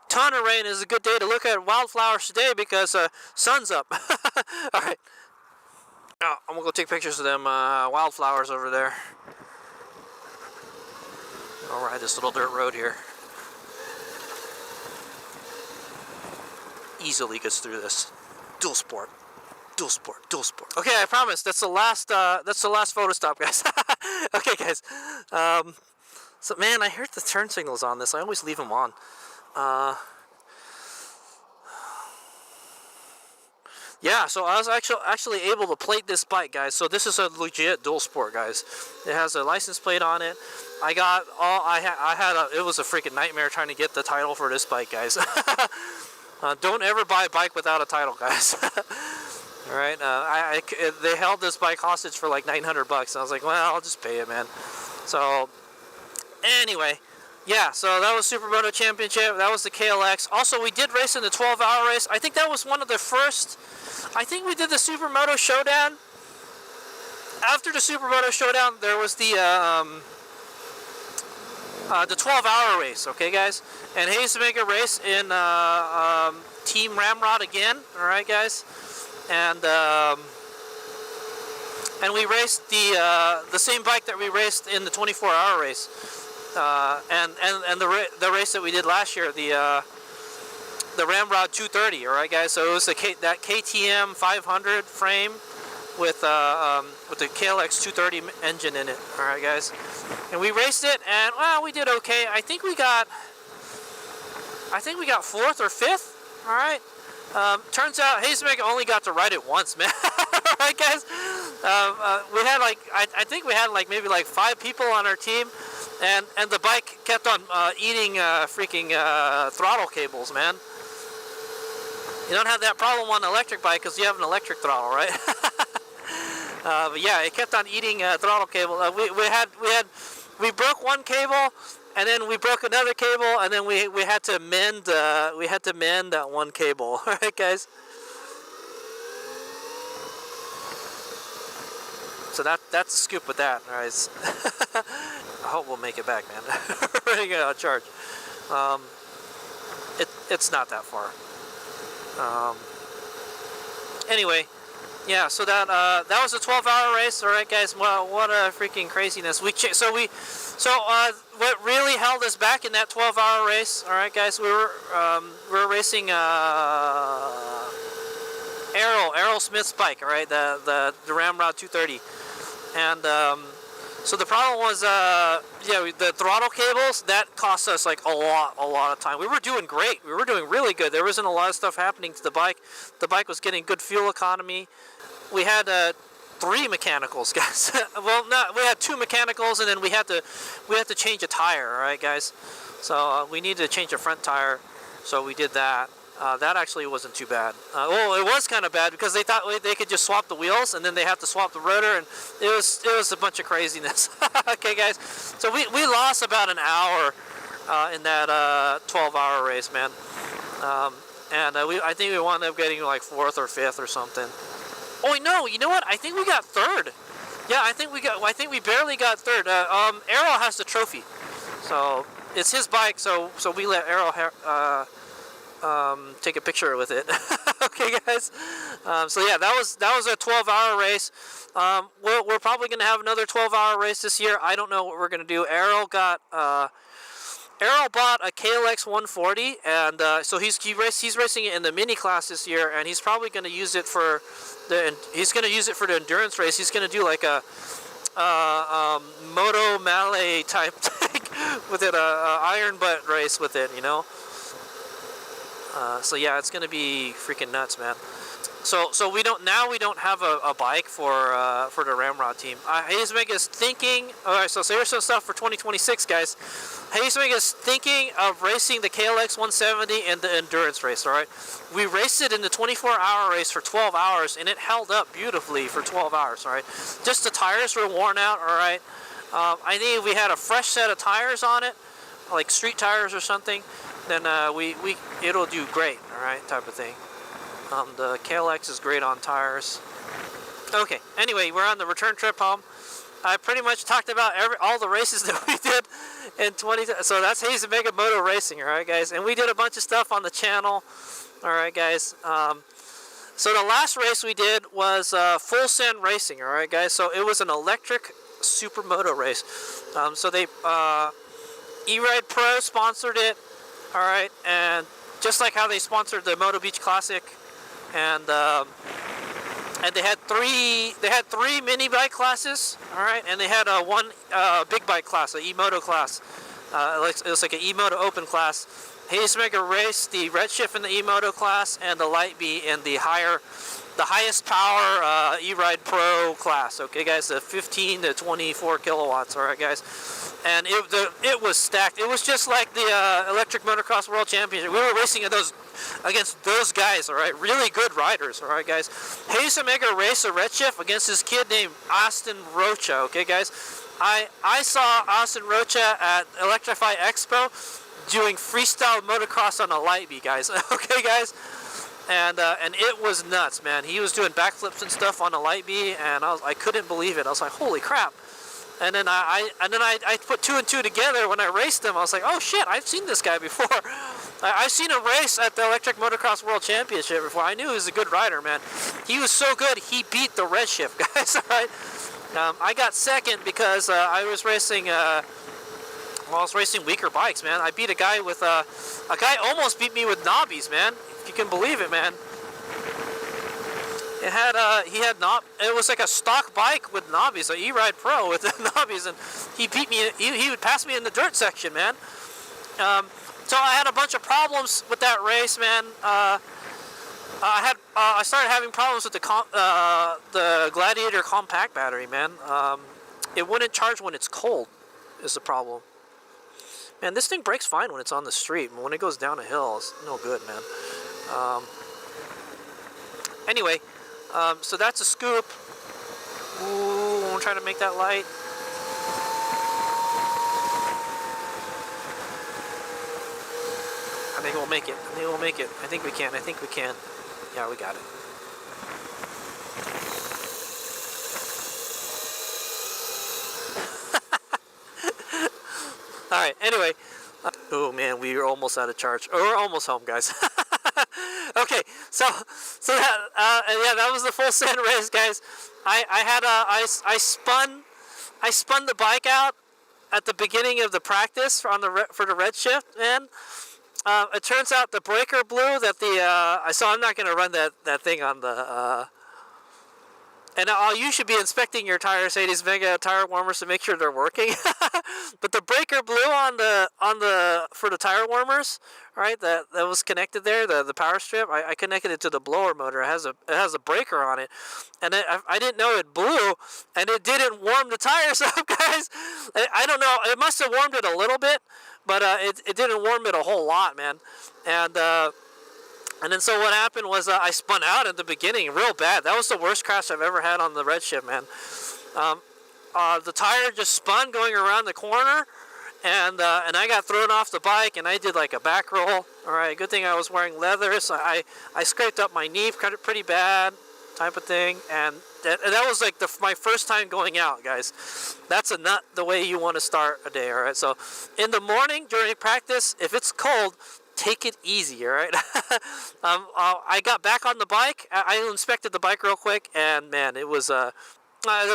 Ton of rain. Is a good day to look at wildflowers today because sun's up. All right. Oh, I'm gonna go take pictures of them wildflowers over there. I'll ride this little dirt road here. Easily gets through this. Dual sport. Okay, I promise that's the last photo stop, guys. Okay, guys. So man, I heard the turn signals on this. I always leave them on. Yeah, so I was actually able to plate this bike, guys. So this is a legit dual sport, guys. It has a license plate on it. It was a freaking nightmare trying to get the title for this bike, guys. Don't ever buy a bike without a title, guys. All right, they held this bike hostage for like $900, and I was like, well, I'll just pay it, man. So anyway. Yeah, so that was Supermoto Championship. That was the KLX. Also, we did race in the 12-hour race. I think that was one of the first. I think we did the Supermoto Showdown. After the Supermoto Showdown, there was the the 12-hour race, okay, guys? And HadesOmega race in Team Ramrod again, all right, guys? And we raced the same bike that we raced in the 24-hour race, and the race that we did last year, the Ramrod 230, all right, guys? So it was that KTM 500 frame with the KLX 230 engine in it, all right, guys? And we raced it, and well, we did okay. I think we got 4th or 5th, all right? Turns out HadesOmega only got to ride it once, man. All right, guys? We had like, I think we had like maybe like 5 people on our team, and the bike kept on eating freaking throttle cables, man. You don't have that problem on an electric bike because you have an electric throttle, right? But yeah, it kept on eating throttle cable. We broke one cable, and then we broke another cable, and then we had to mend that one cable. All right, guys. So that's the scoop with that, guys. I hope we'll make it back, man. We're running out of charge. It's not that far. Anyway, yeah. So that was a 12-hour race. All right, guys. Well, what a freaking craziness. What really held us back in that 12-hour race? All right, guys. We were racing Errol Smith's bike. All right, the Ramrod 230, and so the problem was the throttle cables that cost us like a lot of time. We were doing great. We were doing really good. There wasn't a lot of stuff happening to the bike. The bike was getting good fuel economy. We had 3 mechanicals, guys. Well, we had 2 mechanicals, and then we had to change a tire. All right, guys. So we needed to change a front tire, so we did that. That actually wasn't too bad. Well, it was kind of bad because they thought they could just swap the wheels, and then they have to swap the rotor, and it was a bunch of craziness. Okay, guys. So we lost about an hour in that 12-hour race, man. And I think we wound up getting like 4th or 5th or something. Oh no, you know what? I think we got 3rd. Yeah, I think we barely got 3rd. Errol has the trophy, so it's his bike. So we let Errol take a picture with it. Okay, guys. So yeah, that was a 12-hour race. We're probably gonna have another 12-hour race this year. I don't know what we're gonna do. Errol bought a KLX 140, and so he's racing it in the mini class this year, and he's probably gonna use it for the endurance race. He's gonna do like a Moto Malay type thing with it, a iron butt race with it, you know. So yeah, it's gonna be freaking nuts, man. So we don't have a bike for the Ramrod team. HadesOmega is thinking. All right, so here's some stuff for 2026, guys. HadesOmega is thinking of racing the KLX 170 in the endurance race. All right, we raced it in the 24-hour race for 12 hours, and it held up beautifully for 12 hours. All right, just the tires were worn out. All right, I think if we had a fresh set of tires on it, like street tires or something, then it'll do great. All right, type of thing. The KLX is great on tires. Okay, anyway, we're on the return trip home. I pretty much talked about all the races that we did in 20. So that's HadesOmega Moto Racing, all right, guys. And we did a bunch of stuff on the channel, all right, guys. So the last race we did was Full Send Racing, all right, guys. So it was an electric supermoto race. So they E-Ride Pro sponsored it, all right, and just like how they sponsored the Moto Beach Classic. And they had three mini bike classes, all right, and they had one big bike class, an e-moto class. It was like an e-moto open class. HadesOmega raced the Redshift in the e-moto class and the Light Bee in the highest power E-Ride Pro class. Okay, guys, the 15 to 24 kilowatts. All right, guys, and it was stacked. It was just like the Electric Motocross World Championship. We were racing against those guys. All right, really good riders. All right, guys. HadesOmega raced a Redshift against this kid named Austin Rocha. Okay, guys, I saw Austin Rocha at Electrify Expo doing freestyle motocross on a Light Bee, guys. Okay, guys. And it was nuts, man. He was doing backflips and stuff on a Light Bee, and I couldn't believe it. I was like, holy crap. And then I put two and two together when I raced him. I was like, oh shit, I've seen this guy before. I've seen him race at the Electric Motocross World Championship before. I knew he was a good rider, man. He was so good, he beat the Redshift guys. All right. I got second because I was racing. I was racing weaker bikes, man. I beat a guy with a guy almost beat me with knobbies, man. If you can believe it, man. It had it was like a stock bike with knobbies, an E-Ride Pro with knobbies, and he beat me. He would pass me in the dirt section, man. So I had a bunch of problems with that race, man. I started having problems with the Gladiator compact battery, man. It wouldn't charge when it's cold, is the problem. Man, this thing brakes fine when it's on the street, but when it goes down a hill, it's no good, man. Anyway. So that's a scoop. Ooh, I'm trying to make that light. I think we'll make it. I think we'll make it. I think we can. I think we can. Yeah, we got it. Alright, anyway. Oh man, we are almost out of charge. Oh, we're almost home, guys. Okay, so that yeah, that was the full send race, guys. I spun the bike out at the beginning of the practice for the Redshift, man. It turns out the breaker blew. That so I'm not gonna run that thing on the. And you should be inspecting your tires, HadesOmega tire warmers, to make sure they're working. But the breaker blew for the tire warmers, right? That was connected there, the power strip. I connected it to the blower motor. It has a breaker on it, and I didn't know it blew, and it didn't warm the tires up, guys. I don't know. It must have warmed it a little bit, but it didn't warm it a whole lot, man. And then so what happened was I spun out at the beginning real bad. That was the worst crash I've ever had on the Redshift, man. The tire just spun going around the corner, and I got thrown off the bike, and I did like a back roll. All right, good thing I was wearing leather, so I scraped up my knee pretty bad, type of thing. And that was like my first time going out, guys. That's not the way you want to start a day, all right? So in the morning during practice, if it's cold, take it easy, all right? I got back on the bike. I inspected the bike real quick, and man, it was the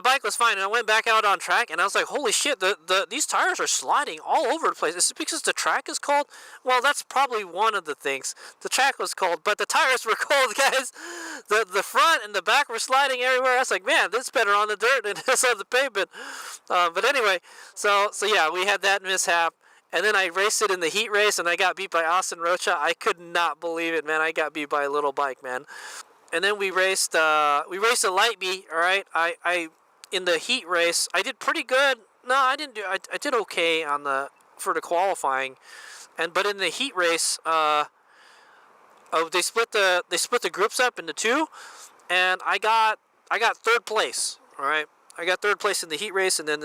bike was fine. And I went back out on track, and I was like, holy shit, these tires are sliding all over the place. Is it because the track is cold? Well, that's probably one of the things. The track was cold, but the tires were cold, guys. The front and the back were sliding everywhere. I was like, man, this is better on the dirt than this on the pavement. But anyway, so yeah, we had that mishap. And then I raced it in the heat race, and I got beat by Austin Rocha. I could not believe it, man. I got beat by a little bike, man. And then we raced a light beat. All right. I in the heat race, I did pretty good. No, I didn't do. I did okay for the qualifying, but in the heat race, they split the groups up into two, and I got third place. All right. I got third place in the heat race, and then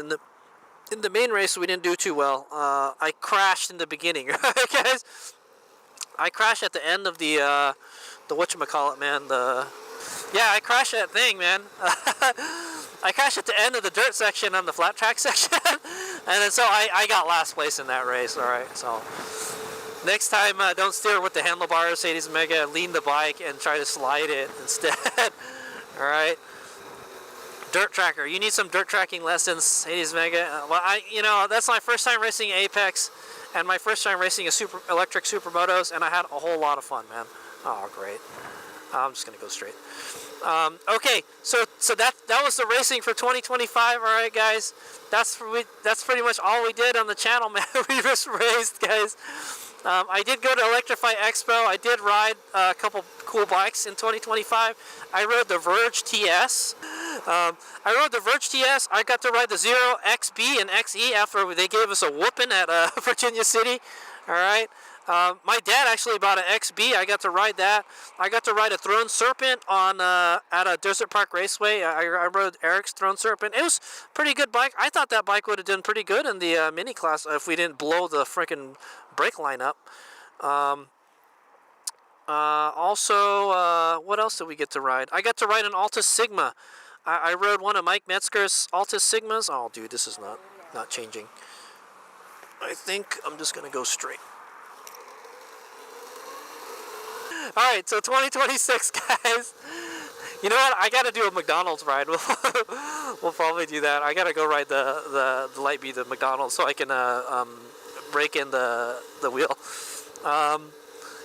in the main race, we didn't do too well. I crashed in the beginning, right, guys? I crashed at the end of the whatchamacallit, man. I crashed that thing, man. I crashed at the end of the dirt section on the flat track section, and then so I got last place in that race. All right, so next time, don't steer with the handlebars, HadesOmega, lean the bike and try to slide it instead. All right. Dirt tracker. You need some dirt tracking lessons, HadesOmega. Well, that's my first time racing Apex, and my first time racing a electric supermotos, and I had a whole lot of fun, man. Oh, great. I'm just gonna go straight. Okay, so that was the racing for 2025. All right, guys. That's pretty much all we did on the channel, man. We just raced, guys. I did go to Electrify Expo. I did ride a couple cool bikes in 2025. I rode the Verge TS. I rode the Verge TS. I got to ride the Zero XB and XE after they gave us a whooping at Virginia City. All right. My dad actually bought an XB. I got to ride that. I got to ride a Throne Serpent at a Desert Park Raceway. I rode Eric's Throne Serpent. It was a pretty good bike. I thought that bike would have done pretty good in the mini class if we didn't blow the freaking brake line up. Also, what else did we get to ride? I got to ride an Alta Sigma. I rode one of Mike Metzger's Altus Sigmas. Oh, dude, this is not changing. I think I'm just going to go straight. Alright, so 2026, guys. You know what? I got to do a McDonald's ride. We'll probably do that. I got to go ride the light B, the McDonald's, so I can break in the wheel.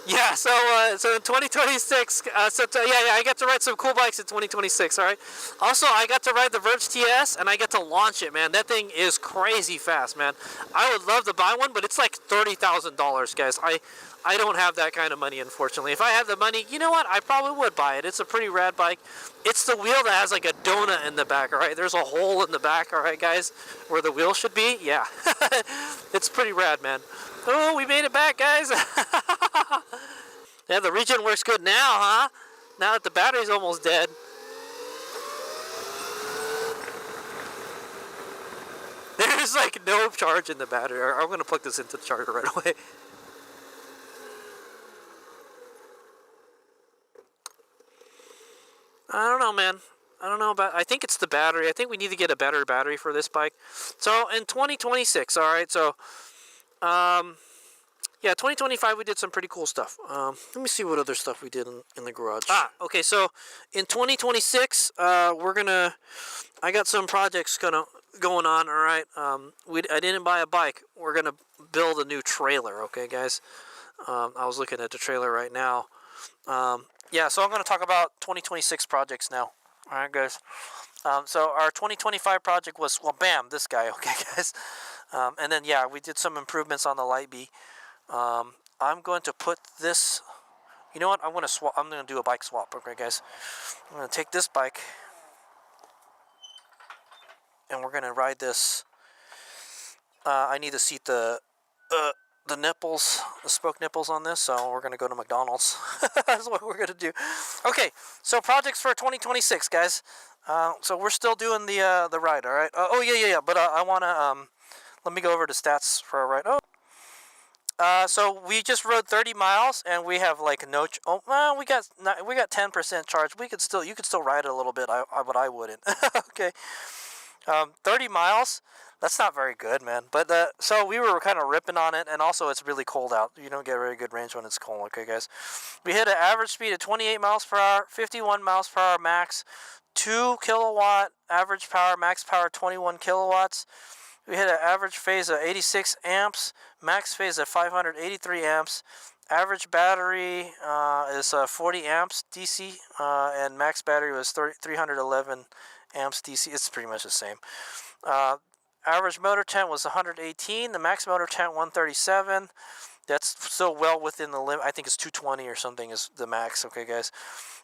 Yeah, so in 2026, I got to ride some cool bikes in 2026, all right? Also, I got to ride the Verge TS, and I get to launch it, man. That thing is crazy fast, man. I would love to buy one, but it's like $30,000, guys. I don't have that kind of money, unfortunately. If I had the money, you know what? I probably would buy it. It's a pretty rad bike. It's the wheel that has like a donut in the back, all right? There's a hole in the back, all right, guys, where the wheel should be. Yeah, it's pretty rad, man. Oh, we made it back, guys. Yeah, the regen works good now, huh? Now that the battery's almost dead. There's like no charge in the battery. I'm going to plug this into the charger right away. I don't know, man. I don't know about... I think it's the battery. I think we need to get a better battery for this bike. So, in 2026, all right, so... yeah, 2025 we did some pretty cool stuff. Let me see what other stuff we did in the garage. Okay, so in 2026, I got some projects going on, all right? I didn't buy a bike. We're gonna build a new trailer, okay, guys? I was looking at the trailer right now. Yeah, so I'm gonna talk about 2026 projects now. All right, guys. So our 2025 project was, well, bam, this guy, okay, guys? And then, yeah, we did some improvements on the Light B. I'm going to put this, you know what, I'm going to do a bike swap, okay, guys? I'm going to take this bike, and we're going to ride this. I need to seat the nipples, the spoke nipples on this, so we're going to go to McDonald's. That's what we're going to do. Okay, so projects for 2026, guys. So we're still doing the ride, all right? Yeah, but I want to, let me go over the stats for our ride. So we just rode 30 miles, and we have like no. We got 10% charge. You could still ride it a little bit. But I wouldn't. Okay. 30 miles. That's not very good, man. But so we were kind of ripping on it, and also it's really cold out. You don't get very good range when it's cold. Okay, guys. We hit an average speed of 28 miles per hour, 51 miles per hour max, 2 kilowatt average power, max power 21 kilowatts. We hit an average phase of 86 amps, max phase of 583 amps. Average battery is 40 amps DC, and max battery was 311 amps DC. It's pretty much the same. Average motor temp was 118. The max motor temp 137. That's still well within the limit. I think it's 220 or something is the max. Okay, guys.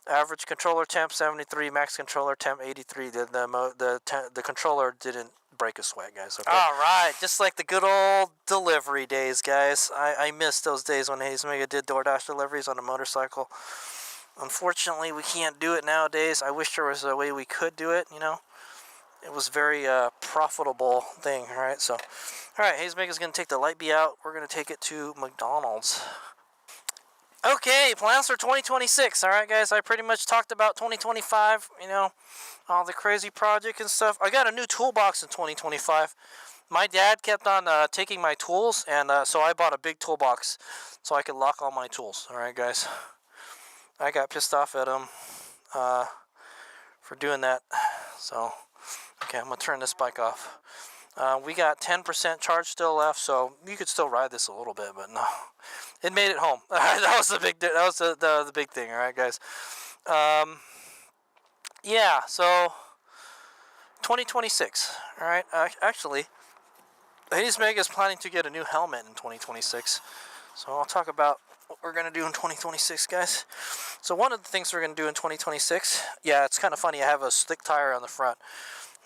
Average controller temp 73. Max controller temp 83. The controller didn't break a sweat, guys. Okay? All right, just like the good old delivery days, guys. I miss those days when HadesOmega did DoorDash deliveries on a motorcycle. Unfortunately, we can't do it nowadays. I wish there was a way we could do it, you know. It was a very profitable thing, all right? So, all right, HadesOmega's going to take the Light B out. We're going to take it to McDonald's. Okay, plans for 2026. All right, guys, I pretty much talked about 2025, you know, all the crazy project and stuff. I got a new toolbox in 2025. My dad kept on taking my tools, and so I bought a big toolbox so I could lock all my tools. All right, guys. I got pissed off at him for doing that. So, okay, I'm going to turn this bike off. We got 10% charge still left, so you could still ride this a little bit, but no. It made it home. That was the big thing, all right, guys. Yeah, so 2026, all right. Actually, HadesOmega is planning to get a new helmet in 2026. So I'll talk about what we're going to do in 2026, guys. So one of the things we're going to do in 2026, yeah, it's kind of funny. I have a slick tire on the front.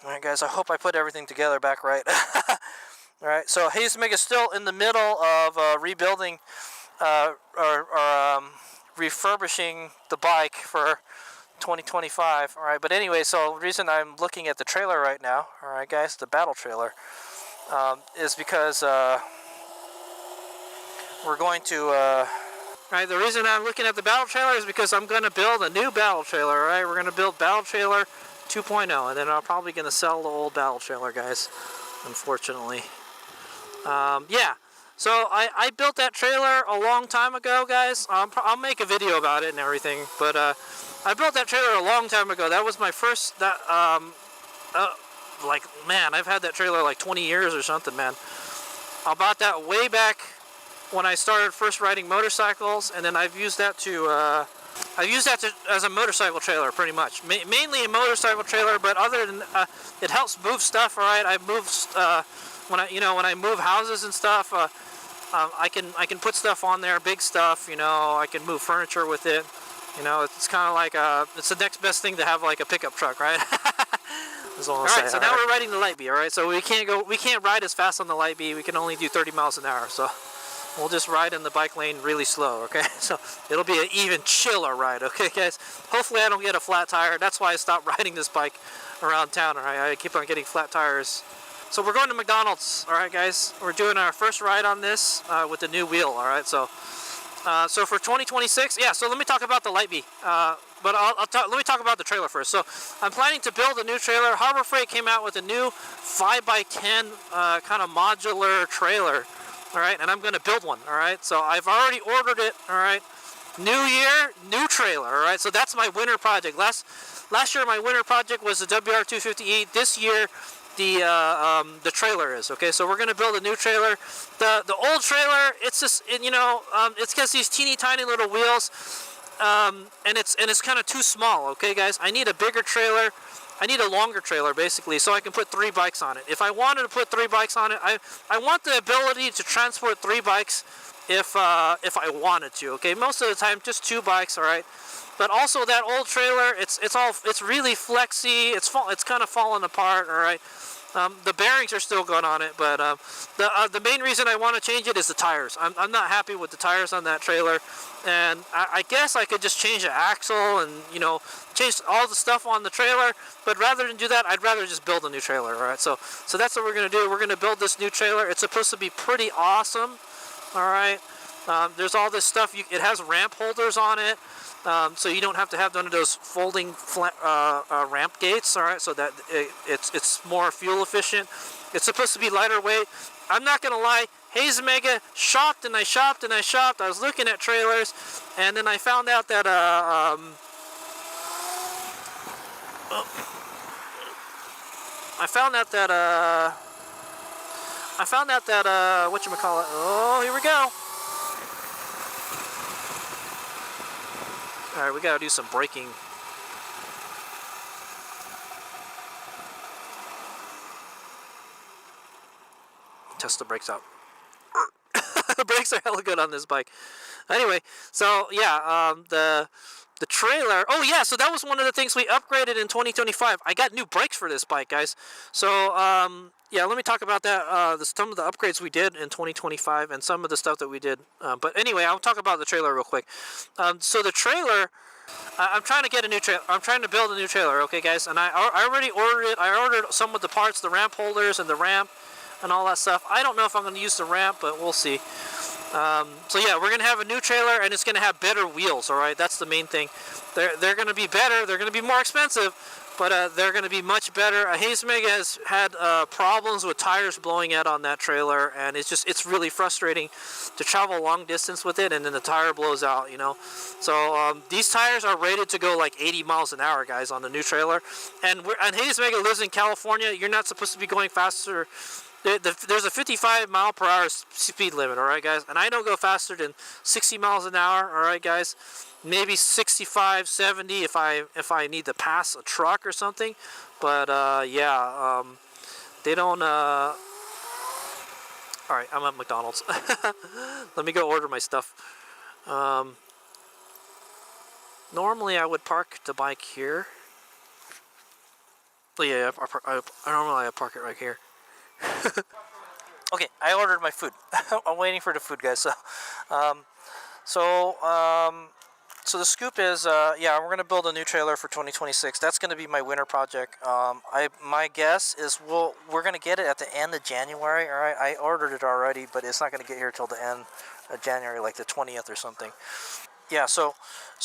All right, guys, I hope I put everything together back right. All right, so HadesOmega is still in the middle of rebuilding or refurbishing the bike for 2025. All right, but anyway, so the reason I'm looking at the trailer right now, all right, guys, the battle trailer, is because we're going to... all right, the reason I'm looking at the battle trailer is because I'm going to build a new battle trailer, all right? We're going to build battle trailer 2.0, and then I'm probably going to sell the old battle trailer, guys, unfortunately. Yeah, so I built that trailer a long time ago, guys. I'll make a video about it and everything, but I built that trailer a long time ago. That was my first, like, man, I've had that trailer like 20 years or something, man. I bought that way back when I started first riding motorcycles, and then I've used that to, as a motorcycle trailer, pretty much. Mainly a motorcycle trailer, but other than, it helps move stuff, alright? I move, when I move houses and stuff, I can put stuff on there, big stuff, I can move furniture with it. It's kind of like, it's the next best thing to have, like a pickup truck, right? Alright, so now we're riding the Light Bee, alright? So we can't ride as fast on the Light Bee. We can only do 30 miles an hour, so we'll just ride in the bike lane really slow, okay? So it'll be an even chiller ride, okay, guys? Hopefully I don't get a flat tire. That's why I stopped riding this bike around town, alright? I keep on getting flat tires. So we're going to McDonald's, alright, guys? We're doing our first ride on this with the new wheel, alright? So for 2026, yeah, so let me talk about the Light Bee. But let me talk about the trailer first. So I'm planning to build a new trailer. Harbor Freight came out with a new 5x10 kind of modular trailer. All right, and I'm going to build one. All right, so I've already ordered it. All right, new year, new trailer. All right, so that's my winter project. Last year my winter project was the WR250E. This year the trailer is, okay? So we're going to build a new trailer. The old trailer, it's just it's got these teeny tiny little wheels. And it's kind of too small, okay, guys? I need a bigger trailer. I need a longer trailer, basically, so I can put 3 bikes on it. If I wanted to put 3 bikes on it, I want the ability to transport 3 bikes if I wanted to, okay? Most of the time, just 2 bikes, all right? But also that old trailer, it's really flexy. It's kind of falling apart, all right? The bearings are still good on it, but the main reason I want to change it is the tires. I'm not happy with the tires on that trailer, and I guess I could just change the axle and change all the stuff on the trailer. But rather than do that, I'd rather just build a new trailer. All right, so that's what we're gonna do. We're gonna build this new trailer. It's supposed to be pretty awesome. All right, there's all this stuff. It has ramp holders on it. So you don't have to have one of those folding ramp gates, all right? So that it's more fuel efficient. It's supposed to be lighter weight. I'm not gonna lie, HadesOmega shopped and I shopped and I shopped. I was looking at trailers, and then I found out that whatchamacallit? Oh, here we go. Alright, we gotta do some braking. Test the brakes out. The brakes are hella good on this bike. Anyway, so yeah, the trailer. Oh yeah, so that was one of the things we upgraded in 2025. I got new brakes for this bike, guys. So yeah, let me talk about that. Some of the upgrades we did in 2025 and some of the stuff that we did. But anyway, I'll talk about the trailer real quick. So the trailer, I'm trying to get a new trailer. I'm trying to build a new trailer, okay, guys? And I already ordered it. I ordered some of the parts, the ramp holders and the ramp and all that stuff. I don't know if I'm going to use the ramp, but we'll see. So yeah, we're going to have a new trailer, and it's going to have better wheels, all right? That's the main thing. They're going to be better. They're going to be more expensive, but they're going to be much better. HadesOmega has had problems with tires blowing out on that trailer, and it's really frustrating to travel long distance with it, and then the tire blows out, So these tires are rated to go like 80 miles an hour, guys, on the new trailer. And HadesOmega lives in California. You're not supposed to be going faster. There's a 55 mile per hour speed limit, all right, guys? And I don't go faster than 60 miles an hour, all right, guys? Maybe 65, 70 if I need to pass a truck or something. But yeah, they don't. All right, I'm at McDonald's. Let me go order my stuff. Normally I would park the bike here. Oh yeah, normally I park it right here. Okay, I ordered my food. I'm waiting for the food, guys. So the scoop is, yeah, we're gonna build a new trailer for 2026. That's gonna be my winter project. My guess is we're gonna get it at the end of January. All right, I ordered it already, but it's not gonna get here till the end of January, like the 20th or something. Yeah, so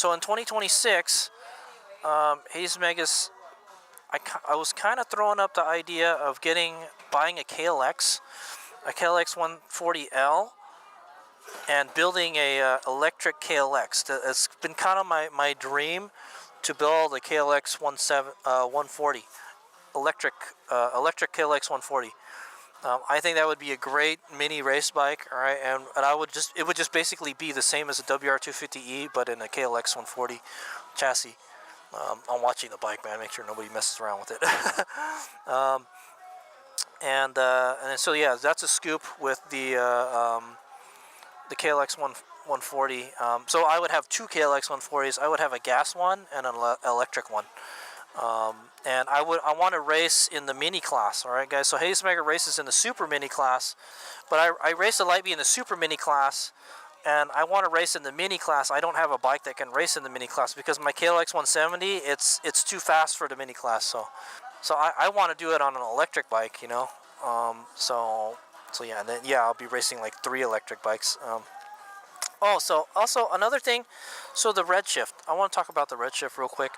in 2026, HadesOmega's. I was kind of throwing up the idea of buying a KLX 140L, and building a electric KLX. It's been kind of my dream to build a KLX 140 electric KLX 140. I think that would be a great mini race bike, all right, and it would just basically be the same as a WR250E, but in a KLX 140 chassis. I'm watching the bike, man. Make sure nobody messes around with it. And so yeah, that's a scoop with the KLX 140. So I would have two KLX 140s. I would have a gas one and an electric one. And I want to race in the mini class. All right, guys. So HadesOmega races in the super mini class, but I race the Lightbee in the super mini class, and I want to race in the mini class. I don't have a bike that can race in the mini class because my KLX 170 it's too fast for the mini class. So I want to do it on an electric bike, you know. So yeah, and then yeah, I'll be racing like 3 electric bikes. Oh, so also another thing. So the redshift. I want to talk about the redshift real quick.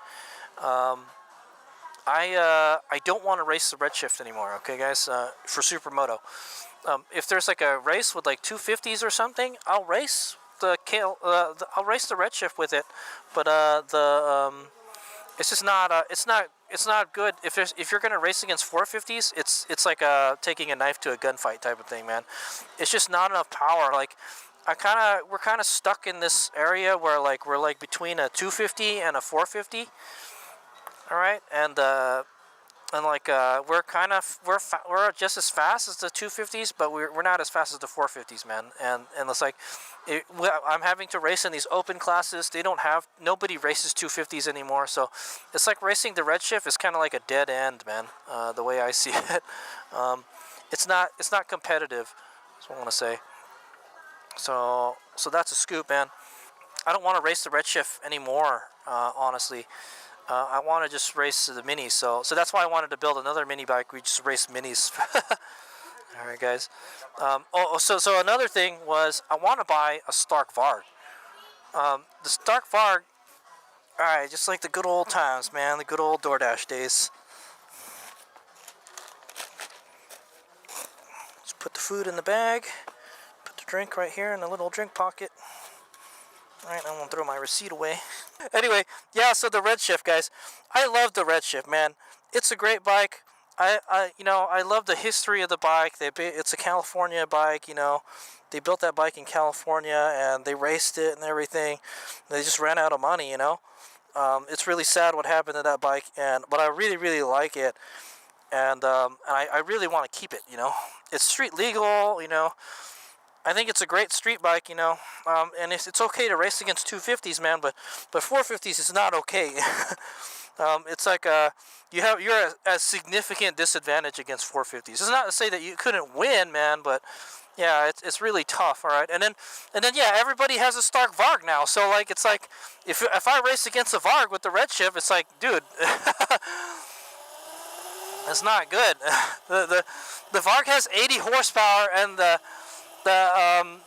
I don't want to race the redshift anymore, okay, guys, for Supermoto. If there's like a race with like 250s or something, I'll race I'll race the redshift with it, but it's just not it's not good. If you're gonna race against 450s, it's like taking a knife to a gunfight type of thing, man. It's just not enough power. Like we're kind of stuck in this area where we're like between a 250 and a 450. All right, and we're just as fast as the 250s, but we're not as fast as the 450s, man. And it's like I'm having to race in these open classes. Nobody races 250s anymore, so it's like racing the redshift is kind of like a dead end, man. The way I see it, it's not competitive. That's what I want to say. So that's a scoop, man. I don't want to race the redshift anymore, honestly. I want to just race the minis, so that's why I wanted to build another mini bike. We just race minis. All right, guys. So another thing was I want to buy a Stark Varg. The Stark Varg. All right, just like the good old times, man. The good old DoorDash days. Just put the food in the bag. Put the drink right here in the little drink pocket. Alright, I'm gonna throw my receipt away. Anyway, yeah, so the redshift, guys. I love the redshift, man. It's a great bike. I love the history of the bike. It's a California bike, you know. They built that bike in California and they raced it and everything. They just ran out of money, you know. It's really sad what happened to that bike, but I really, really like it. And I really want to keep it, you know. It's street legal, you know. I think it's a great street bike, you know, and it's okay to race against 250s, man, but 450s is not okay. It's like you're at a significant disadvantage against 450s. It's not to say that you couldn't win, man, but yeah, it's really tough. All right, and then yeah, everybody has a Stark Varg now, so like it's like if I race against a Varg with the redshift, it's like, dude, it's not good. The Varg has 80 horsepower and the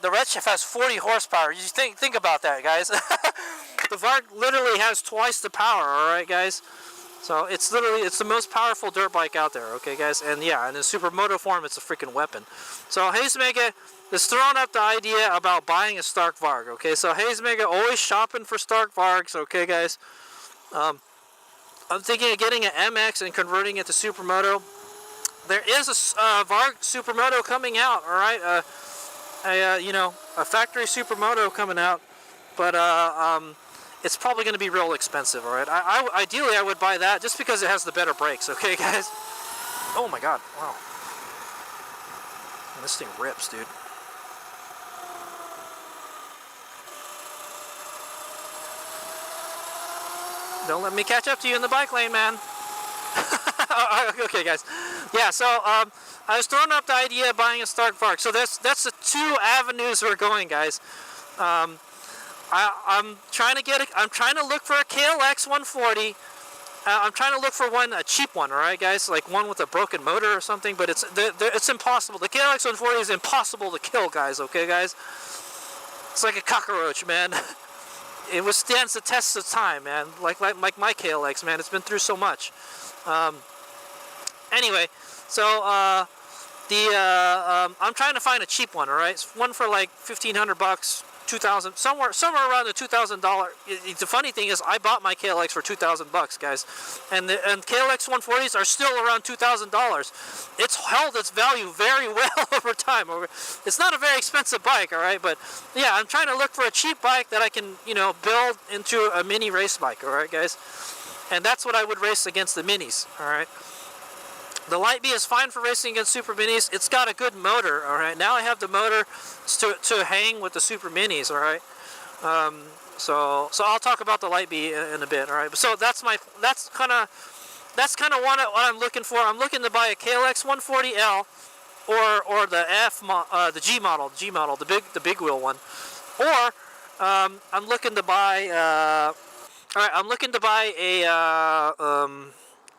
redshift has 40 horsepower. You think about that, guys. The Varg literally has twice the power, alright, guys? So it's the most powerful dirt bike out there, okay, guys? And yeah, and in Supermoto form, it's a freaking weapon. So HadesOmega is throwing up the idea about buying a Stark Varg, okay? So HadesOmega always shopping for Stark Vargs, okay, guys? I'm thinking of getting an MX and converting it to Supermoto. There is a Varg Supermoto coming out, alright? A factory Supermoto coming out, but it's probably going to be real expensive. All right, ideally I would buy that just because it has the better brakes. Okay, guys. Oh my God! Wow, this thing rips, dude. Don't let me catch up to you in the bike lane, man. Okay, guys. Yeah, so I was throwing up the idea of buying a Stark Varg. So that's the 2 avenues we're going, guys. I'm trying to look for a KLX 140. I'm trying to look for a cheap one, all right, guys, like one with a broken motor or something. But it's impossible. The KLX 140 is impossible to kill, guys. Okay, guys. It's like a cockroach, man. it withstands the test of time, man. Like my KLX, man. It's been through so much. Anyway, so I'm trying to find a cheap one. All right, it's one for like $1,500, 2,000, somewhere around the $2,000. The funny thing is, I bought my KLX for $2,000, guys, and KLX 140s are still around $2,000. It's held its value very well over time. It's not a very expensive bike, all right, but yeah, I'm trying to look for a cheap bike that I can, build into a mini race bike, all right, guys, and that's what I would race against the minis, all right. The Light B is fine for racing against Super Minis. It's got a good motor, all right. Now I have the motor to hang with the Super Minis, all right. So I'll talk about the Light B in a bit, all right. So that's kind of what I'm looking for. I'm looking to buy a KLX 140L or the G model, the big wheel one, or I'm looking to buy a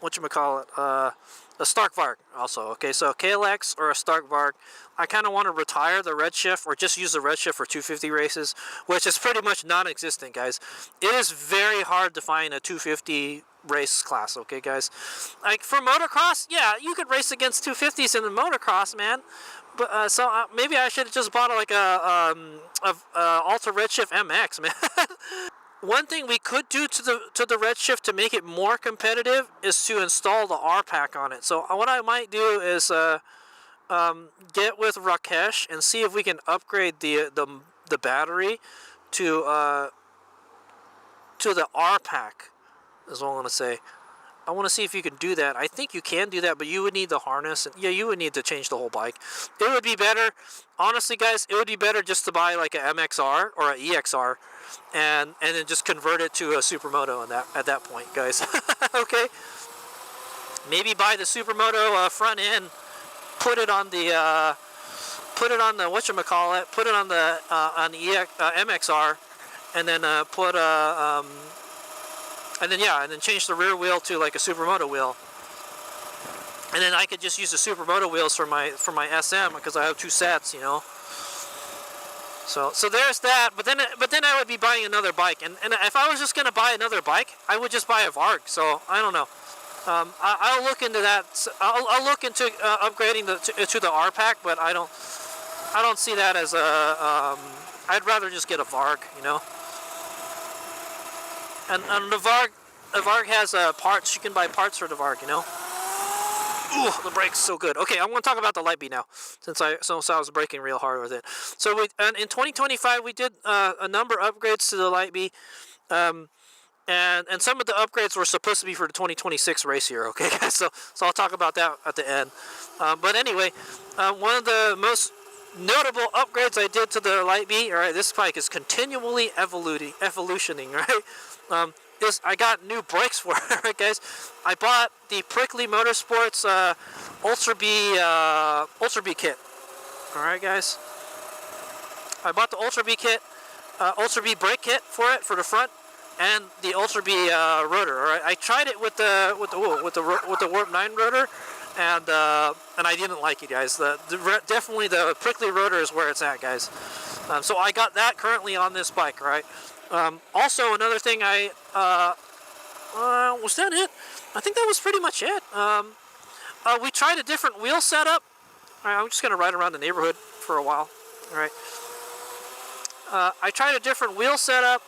whatchamacallit, a Stark Varg also. Okay, so KLX or a Stark Varg. I kind of want to retire the Redshift or just use the Redshift for 250 races, which is pretty much non-existent, guys. It is very hard to find a 250 race class, okay, guys? Like for motocross, yeah, you could race against 250s in the motocross, man. But maybe I should have just bought like a Alta Redshift MX, man. One thing we could do to the Redshift to make it more competitive is to install the R pack on it. So what I might do is get with Rakesh and see if we can upgrade the battery to the R pack. Is what I want to say. I want to see if you can do that. I think you can do that, but you would need the harness. And, yeah, you would need to change the whole bike. It would be better, honestly, guys. It would be better just to buy like a MXR or a EXR, and then just convert it to a Supermoto at that point, guys. Okay. Maybe buy the Supermoto front end, put it on the whatchamacallit, put it on the MXR, and then and then change the rear wheel to like a Supermoto wheel, and then I could just use the Supermoto wheels for my SM because I have two sets, So there's that. But then I would be buying another bike, and if I was just gonna buy another bike, I would just buy a Varg. So I don't know. I'll look into that. I'll look into upgrading to the R pack, but I don't see that as a. I'd rather just get a Varg, And the Varg has parts. You can buy parts for the Varg, Ooh, the brake's so good. Okay, I'm going to talk about the Light B now, since I was braking real hard with it. So in 2025 we did a number of upgrades to the Light B, and some of the upgrades were supposed to be for the 2026 race year. Okay, guys. So I'll talk about that at the end. But anyway, one of the most notable upgrades I did to the Light B. All right, this bike is continually evolutioning. Right. I got new brakes for it, right, guys? I bought the Prickly Motorsports Ultra B kit. All right, guys. I bought the Ultra B kit, Ultra B brake kit for it for the front, and the Ultra B rotor. All right, I tried it with the Warp 9 rotor, and I didn't like it, guys. Definitely the Prickly rotor is where it's at, guys. So I got that currently on this bike, right? Also, another thing was that it? I think that was pretty much it. We tried a different wheel setup. All right, I'm just going to ride around the neighborhood for a while. All right. I tried a different wheel setup.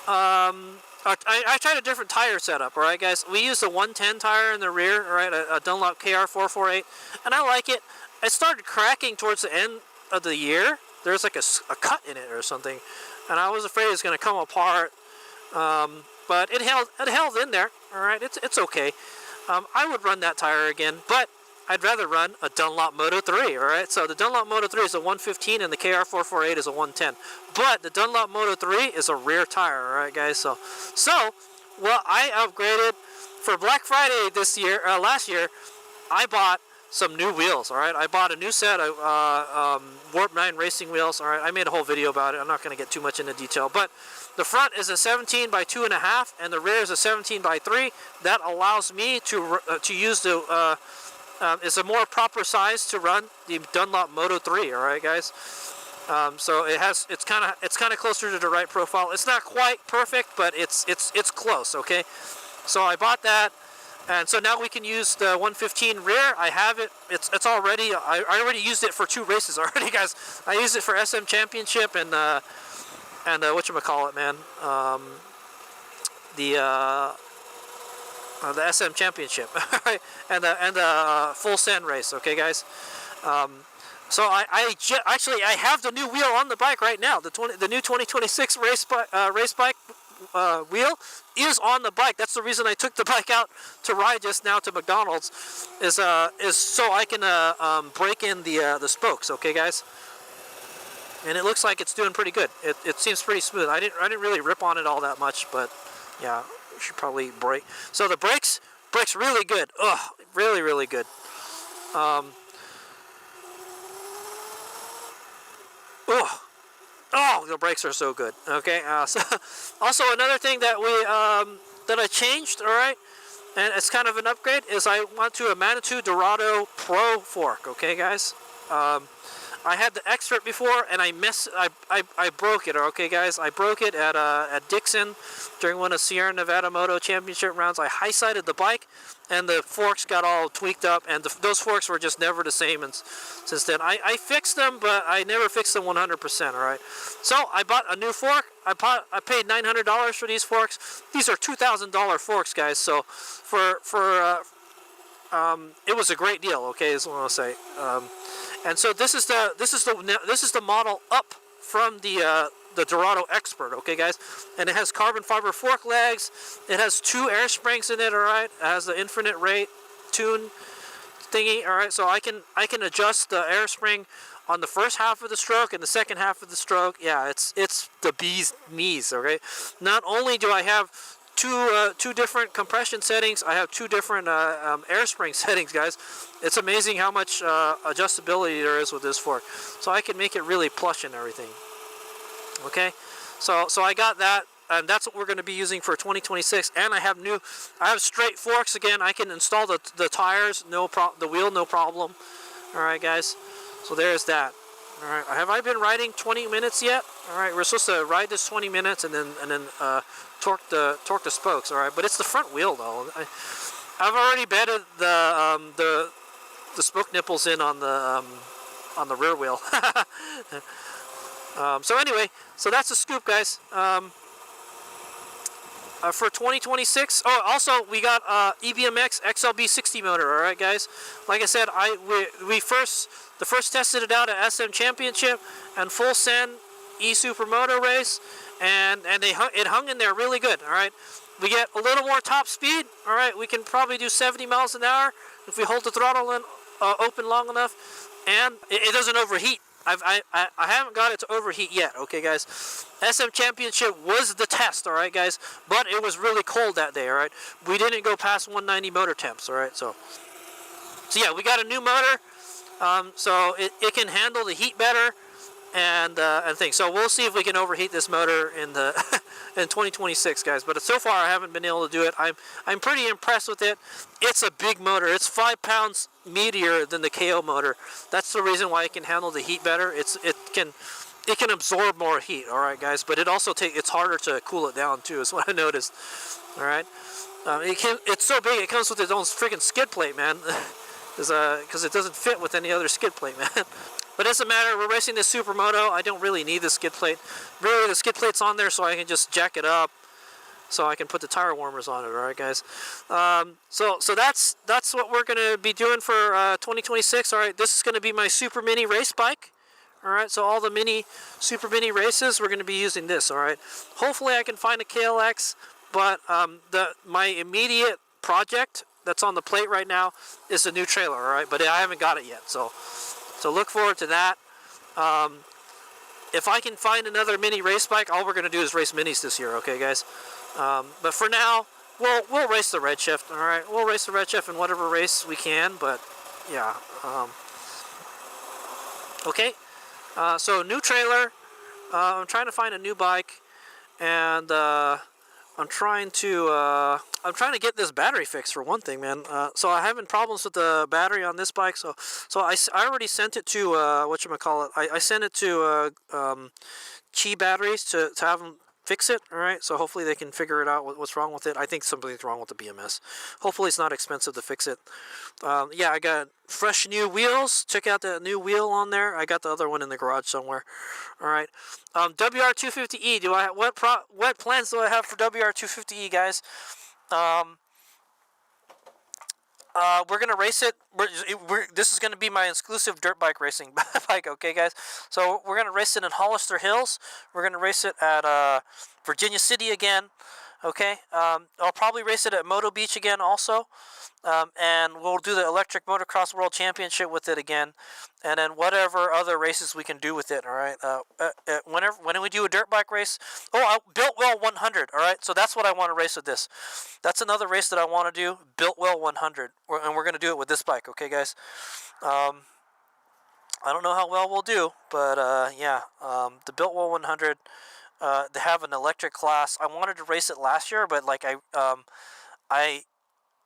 I tried a different tire setup. All right, guys. We used a 110 tire in the rear. All right, a Dunlop KR448, and I like it. It started cracking towards the end of the year. There's like a cut in it or something, and I was afraid it was going to come apart. But it held in there. All right, it's okay. I would run that tire again, but I'd rather run a Dunlop Moto 3. All right, so the Dunlop Moto 3 is a 115, and the KR448 is a 110. But the Dunlop Moto 3 is a rear tire. All right, guys. So I upgraded for Black Friday last year. I bought some new wheels. All right, I bought a new set of Warp 9 racing wheels. All right, I made a whole video about it. I'm not going to get too much into detail, but the front is a 17 by 2.5, and the rear is a 17 by 3. That allows me to use it's a more proper size to run the Dunlop Moto 3. All right, guys. So it's kind of closer to the right profile. It's not quite perfect, but it's close. Okay, so I bought that, and so now we can use the 115 rear. I have it. It's already. I already used it for 2 races already, guys. I used it for SM Championship and whatchamacallit, man. The SM Championship, and the full send race. Okay, guys. So actually I have the new wheel on the bike right now. The new 2026 race bike wheel is on the bike. That's the reason I took the bike out to ride just now to McDonald's, is so I can break in the spokes. Okay, guys. And it looks like it's doing pretty good. It seems pretty smooth. I didn't really rip on it all that much, but yeah, should probably brake. So the brakes really good. Ugh, really good. Oh, the brakes are so good. Okay. So also another thing that that I changed. All right, and it's kind of an upgrade, is I went to a Manitou Dorado Pro fork. Okay, guys. I had the Expert before, and I broke it. Okay, guys, I broke it at Dixon during one of Sierra Nevada Moto Championship rounds. I high-sided the bike, and the forks got all tweaked up, and those forks were just never the same. And since then, I fixed them, but I never fixed them 100%. All right, so I bought a new fork. I paid $900 for these forks. These are $2,000 forks, guys. So it was a great deal. Okay, is what I'll say. And so this is the model up from the Dorado Expert. Okay, guys, and it has carbon fiber fork legs. It has 2 air springs in it. All right, it has the infinite rate tune thingy. All right, so I can adjust the air spring on the first half of the stroke and the second half of the stroke. Yeah, it's the bee's knees. Okay, not only do I have two different compression settings, I have 2 different air spring settings, guys. It's amazing how much adjustability there is with this fork. So I can make it really plush and everything. Okay, so I got that, and that's what we're going to be using for 2026. And I have straight forks again. I can install the tires, the wheel, no problem. All right, guys. So there's that. All right, have I been riding 20 minutes yet? All right, we're supposed to ride this 20 minutes and then torque the spokes. All right, but it's the front wheel though. I've already bedded the spoke nipples in on the rear wheel. So anyway, so that's the scoop, guys. For 2026. Oh, also we got EBMX XLB 60 motor. All right, guys. Like I said, we first tested it out at SM Championship and full send Supermoto race, and it hung in there really good. All right, we get a little more top speed. All right, we can probably do 70 miles an hour if we hold the throttle open long enough, and it doesn't overheat. I haven't got it to overheat yet. Okay, guys. SM Championship was the test. All right, guys, but it was really cold that day. All right, we didn't go past 190 motor temps. All right, so yeah, we got a new motor. So it can handle the heat better and things. So we'll see if we can overheat this motor in the in 2026, guys. But so far I haven't been able to do it. I'm pretty impressed with it. It's a big motor. It's 5 pounds meatier than the KO motor. That's the reason why it can handle the heat better. It can absorb more heat. All right, guys. But it's harder to cool it down too, is what I noticed. All right. It's so big. It comes with its own freaking skid plate, man. Because it doesn't fit with any other skid plate, man. But it doesn't matter. We're racing this Supermoto. I don't really need the skid plate. Really, the skid plate's on there so I can just jack it up, so I can put the tire warmers on it. All right, guys. So that's what we're gonna be doing for 2026. All right, this is gonna be my super mini race bike. All right, so all the super mini races, we're gonna be using this. All right. Hopefully, I can find a KLX, but my immediate project that's on the plate right now is a new trailer. All right, but I haven't got it yet. So look forward to that. If I can find another mini race bike, all we're going to do is race minis this year, okay, guys? But for now, we'll race the Redshift, all right? We'll race the Redshift in whatever race we can, but yeah. Okay, so new trailer. I'm trying to find a new bike, and I'm trying to get this battery fixed for one thing, man. So I'm having problems with the battery on this bike. So I already sent it to whatchamacallit. I sent it to Qi batteries to have them fix it. All right. So hopefully they can figure it out what's wrong with it. I think something's wrong with the BMS. Hopefully it's not expensive to fix it. Yeah, I got fresh new wheels. Check out that new wheel on there. I got the other one in the garage somewhere. All right. WR250E. What plans do I have for WR250E, guys? We're gonna race it. This is gonna be my exclusive dirt bike racing bike. Okay, guys. So we're gonna race it in Hollister Hills. We're gonna race it at Virginia City again. Okay. I'll probably race it at Moto Beach again also. And we'll do the Electric Motocross World Championship with it again, and then whatever other races we can do with it. All right. When we do a dirt bike race, Builtwell 100. All right. So that's what I want to race with this. That's another race that I want to do. Builtwell 100, and we're gonna do it with this bike. Okay, guys. I don't know how well we'll do, but yeah. The Builtwell 100. They have an electric class. I wanted to race it last year, but like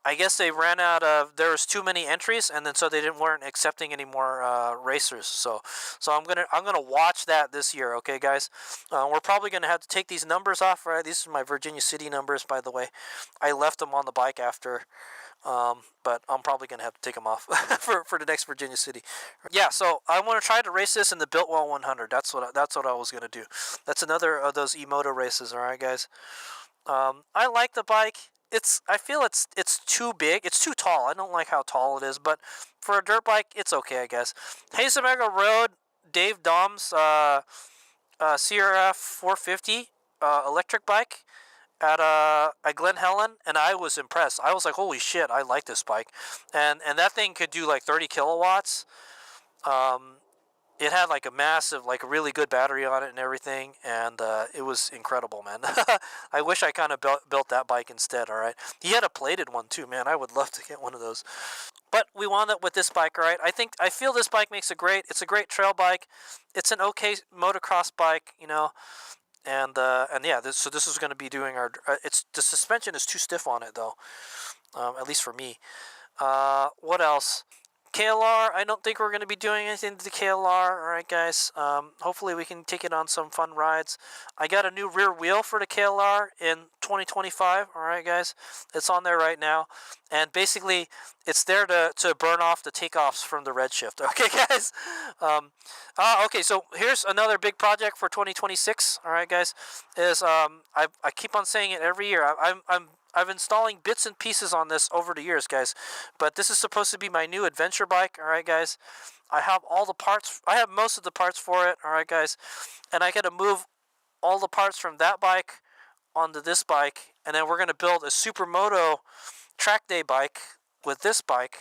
I guess they ran out of. There was too many entries, and then so they weren't accepting any more racers. So I'm gonna watch that this year. Okay, guys. We're probably gonna have to take these numbers off. Right, these are my Virginia City numbers, by the way. I left them on the bike after, but I'm probably gonna have to take them off for the next Virginia City. Yeah. So I want to try to race this in the Builtwell 100. That's what I was gonna do. That's another of those e-moto races. All right, guys. I like the bike. I feel it's too big. It's too tall. I don't like how tall it is, but for a dirt bike, it's okay, I guess. HadesOmega rode Dave Dom's CRF 450 electric bike at Glen Helen, and I was impressed. I was like, holy shit, I like this bike, and that thing could do like 30 kilowatts. It had like a massive, like a really good battery on it and everything, and it was incredible, man. I wish I kind of built that bike instead, all right? He had a plated one too, man. I would love to get one of those. But we wound up with this bike, all right? I feel this bike it's a great trail bike. It's an okay motocross bike, you know, and yeah, this is going to be doing our, the suspension is too stiff on it though, at least for me. What else? KLR, I don't think we're going to be doing anything to the KLR. Alright, guys. Hopefully we can take it on some fun rides. I got a new rear wheel for the KLR in 2025. Alright, guys. It's on there right now. And basically, it's there to burn off the takeoffs from the Redshift. Okay, guys? Okay, so here's another big project for 2026. Alright, guys. I keep on saying it every year. I've installing bits and pieces on this over the years, guys. But this is supposed to be my new adventure bike, all right, guys? I have all the parts. I have most of the parts for it, all right, guys? And I got to move all the parts from that bike onto this bike. And then we're going to build a Supermoto track day bike with this bike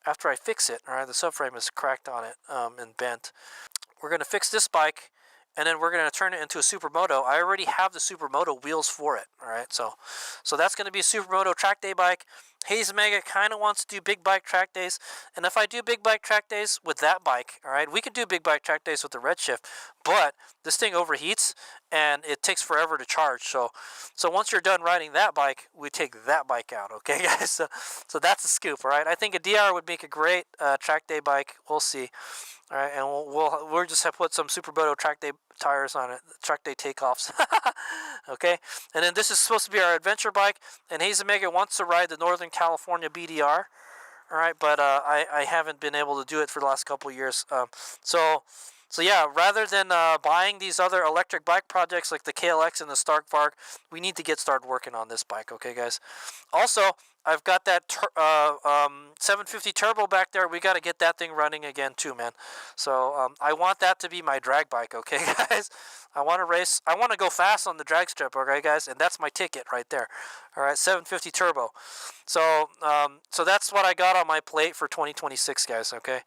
after I fix it, all right? The subframe is cracked on it and bent. We're going to fix this bike, and then we're going to turn it into a Supermoto. I already have the Supermoto wheels for it, all right? So that's going to be a Supermoto track day bike. HadesOmega kind of wants to do big bike track days, and if I do big bike track days with that bike, all right, we could do big bike track days with the Redshift, but this thing overheats, and it takes forever to charge. So once you're done riding that bike, we take that bike out, okay, guys? So that's a scoop, all right? I think a DR would make a great track day bike. We'll see. All right, and we'll just have put some Supermoto track day tires on it, track day takeoffs. Okay, and then this is supposed to be our adventure bike, and HadesOmega wants to ride the Northern California BDR. All right, but I haven't been able to do it for the last couple of years. So yeah, rather than buying these other electric bike projects like the KLX and the Stark Varg, we need to get started working on this bike, okay, guys? Also, I've got that 750 turbo back there. We got to get that thing running again too, man. So I want that to be my drag bike, okay, guys? I want to race. I want to go fast on the drag strip, okay, guys? And that's my ticket right there. All right, 750 turbo. So that's what I got on my plate for 2026, guys, okay?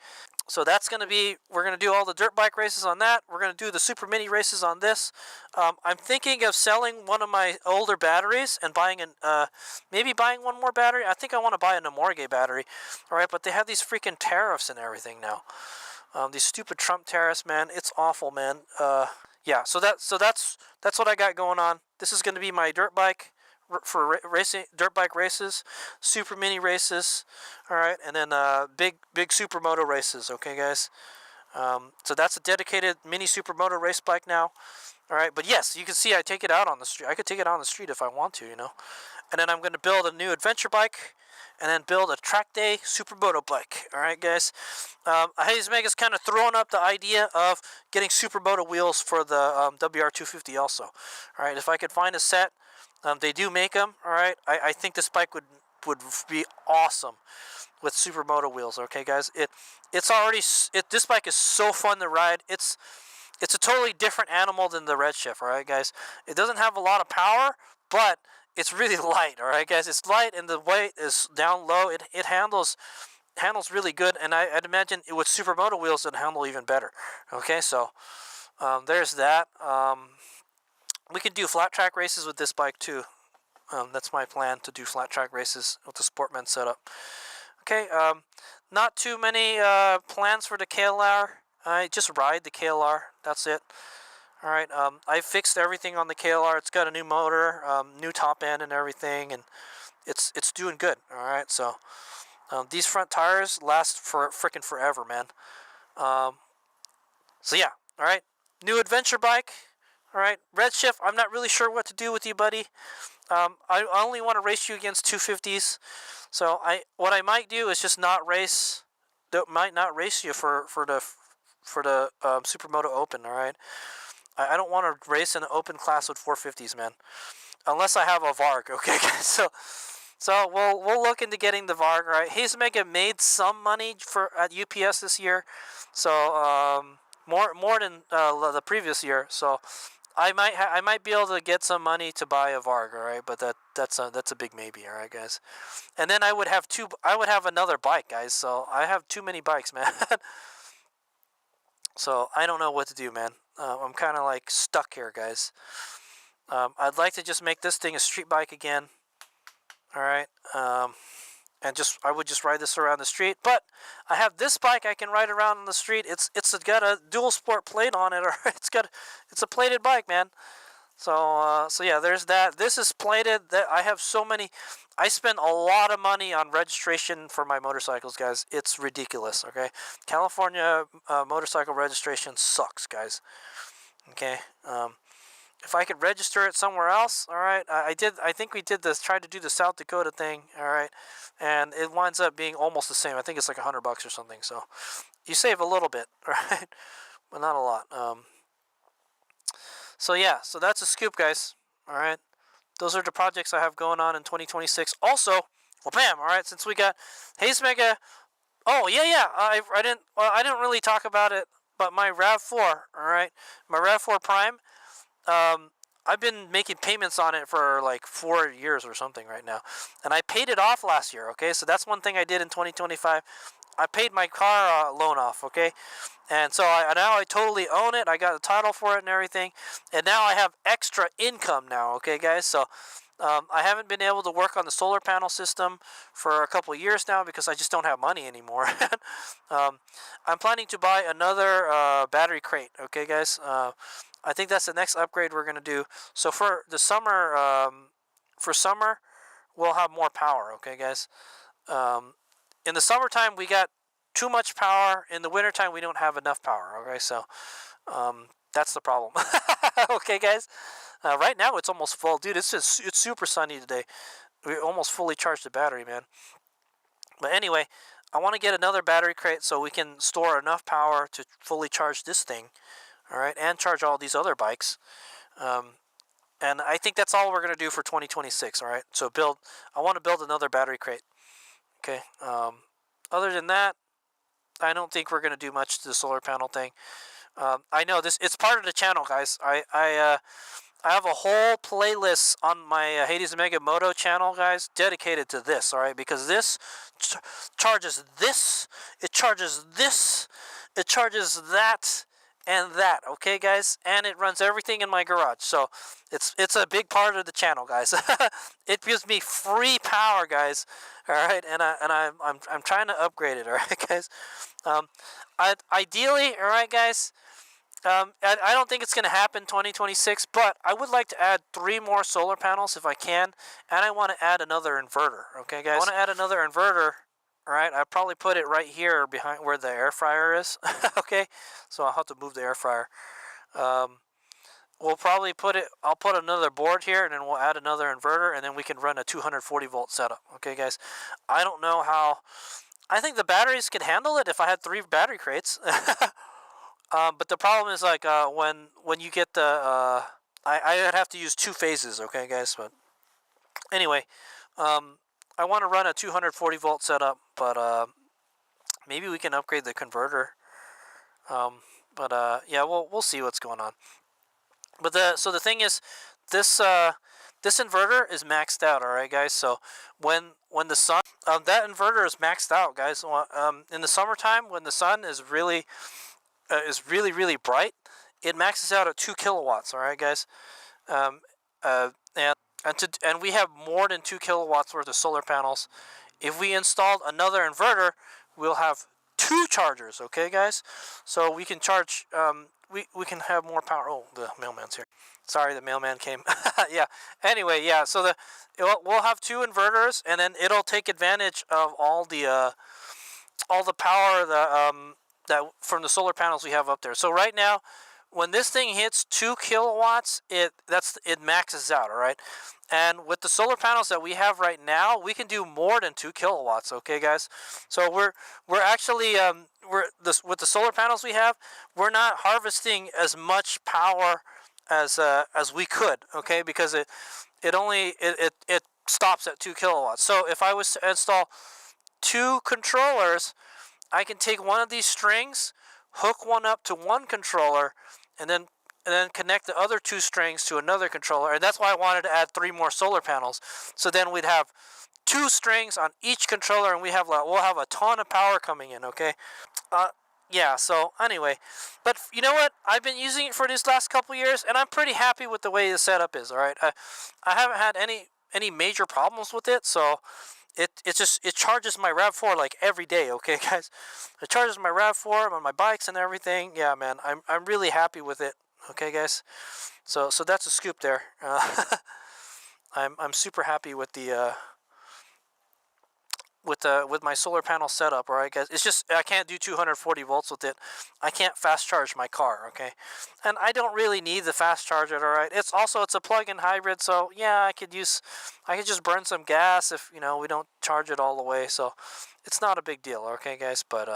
So that's going to be, we're going to do all the dirt bike races on that. We're going to do the super mini races on this. I'm thinking of selling one of my older batteries and maybe buying one more battery. I think I want to buy a Namorge battery. All right, but they have these freaking tariffs and everything now. These stupid Trump tariffs, man. It's awful, man. Yeah, so that's what I got going on. This is going to be my dirt bike for racing, dirt bike races, super mini races, all right, and then big supermoto races. Okay, guys. So that's a dedicated mini supermoto race bike now. All right, but yes, you can see I take it out on the street. I could take it out on the street if I want to, you know. And then I'm going to build a new adventure bike, and then build a track day supermoto bike. All right, guys. HadesOmega's kind of throwing up the idea of getting supermoto wheels for the WR250 also. All right, if I could find a set, they do make them. All right, I think this bike would be awesome with supermoto wheels. Okay, guys. This bike is so fun to ride. It's a totally different animal than the Redshift. All right, guys. It doesn't have a lot of power, but it's really light. All right, guys. It's light and the weight is down low. It handles really good, and I'd imagine with supermoto wheels it'd handle even better. Okay, so there's that. We can do flat track races with this bike too. That's my plan, to do flat track races with the Sportman setup. Okay, not too many plans for the KLR. I just ride the KLR. That's it. All right. I fixed everything on the KLR. It's got a new motor, new top end, and everything, and it's doing good. All right. So these front tires last for freaking forever, man. So yeah. All right. New adventure bike. All right. Redshift. I'm not really sure what to do with you, buddy. I only want to race you against 250s. So what I might do is just not race. Might not race you for the Supermoto Open. All right. I don't want to race in an open class with 450s, man. Unless I have a Varg. Okay, guys. So we'll look into getting the Varg. All right. HadesOmega made some money at UPS this year. So more than the previous year. So I might be able to get some money to buy a Varg, all right, but that's a big maybe, all right, guys. And then I would have another bike, guys. So I have too many bikes, man. So I don't know what to do, man. I'm kind of like stuck here, guys. I'd like to just make this thing a street bike again, all right. And I would just ride this around the street. But I have this bike I can ride around on the street. It's got a dual sport plate on it. Or it's a plated bike, man. So yeah, there's that. This is plated. I have so many. I spend a lot of money on registration for my motorcycles, guys. It's ridiculous. Okay, California motorcycle registration sucks, guys. Okay. If I could register it somewhere else, all right. I think we did this. Tried to do the South Dakota thing, all right, and it winds up being almost the same. I think it's like $100 or something. So you save a little bit, right, but not a lot. So yeah, so that's a scoop, guys. All right, those are the projects I have going on in 2026. Also, well, bam. All right, since we got HadesOmega. Oh yeah. I didn't really talk about it, but my RAV4. All right, my RAV4 Prime. I've been making payments on it for like 4 years or something right now, and I paid it off last year. Okay, so that's one thing I did in 2025. I paid my car loan off. Okay, and so now I totally own it. I got a title for it and everything, and now I have extra income now. Okay, guys, so I haven't been able to work on the solar panel system for a couple of years now because I just don't have money anymore. I'm planning to buy another battery crate. Okay, guys. I think that's the next upgrade we're going to do. So for the summer, we'll have more power, okay, guys? In the summertime, we got too much power. In the wintertime, we don't have enough power, okay? So that's the problem. Okay, guys? Right now, it's almost full. Dude, it's super sunny today. We almost fully charged the battery, man. But anyway, I want to get another battery crate so we can store enough power to fully charge this thing. All right, and charge all these other bikes. And I think that's all we're going to do for 2026, all right? So I want to build another battery crate. Okay. Other than that, I don't think we're going to do much to the solar panel thing. I know it's part of the channel, guys. I have a whole playlist on my HadesOmega Moto channel, guys, dedicated to this, all right? Because this charges this, it charges this, it charges that, and that, okay, guys, and it runs everything in my garage. So it's a big part of the channel, guys. It gives me free power, guys. All right, and I'm trying to upgrade it. All right, guys. Ideally, all right, guys. I don't think it's going to happen 2026, but I would like to add 3 more solar panels if I can, and I want to add another inverter. Okay, guys? I want to add another inverter. All right, I probably put it right here behind where the air fryer is. Okay, so I'll have to move the air fryer. We'll probably put it. I'll put another board here, and then we'll add another inverter, and then we can run a 240 volt setup. Okay, guys? I don't know how. I think the batteries can handle it if I had 3 battery crates. But the problem is like when you get the I'd have to use 2 phases. Okay, guys. But anyway, I want to run a 240 volt setup, but maybe we can upgrade the converter. Yeah, we'll see what's going on. But the thing is, this this inverter is maxed out. All right, guys. So when the sun that inverter is maxed out, guys. In the summertime, when the sun is really bright, it maxes out at 2 kilowatts. All right, guys. And we have more than 2 kilowatts worth of solar panels. If we installed another inverter, we'll have 2 chargers. Okay, guys. So we can charge. We can have more power. Oh, the mailman's here. Sorry, the mailman came. Yeah. Anyway, yeah. So we'll have 2 inverters, and then it'll take advantage of all the power that from the solar panels we have up there. So right now, when this thing hits 2 kilowatts, it maxes out. All right. And with the solar panels that we have right now, we can do more than 2 kilowatts. Okay, guys. So we're actually with the solar panels we have, we're not harvesting as much power as we could. Okay, because it stops at 2 kilowatts. So if I was to install 2 controllers, I can take one of these strings, hook one up to one controller, and then connect the other 2 strings to another controller. And that's why I wanted to add 3 more solar panels. So then we'd have 2 strings on each controller, and we'll have a ton of power coming in. Okay. Yeah. So anyway, but you know what? I've been using it for these last couple years, and I'm pretty happy with the way the setup is. All right. I haven't had any major problems with it. So it charges my RAV4 like every day. Okay, guys. It charges my RAV4 on my bikes and everything. Yeah, man. I'm really happy with it. Okay, guys. So that's a scoop there. I'm super happy with the with my solar panel setup. All right, guys. It's just I can't do 240 volts with it. I can't fast charge my car. Okay, and I don't really need the fast charger. All right. It's a plug-in hybrid, so yeah, I could just burn some gas if we don't charge it all the way. So it's not a big deal. Okay, guys. But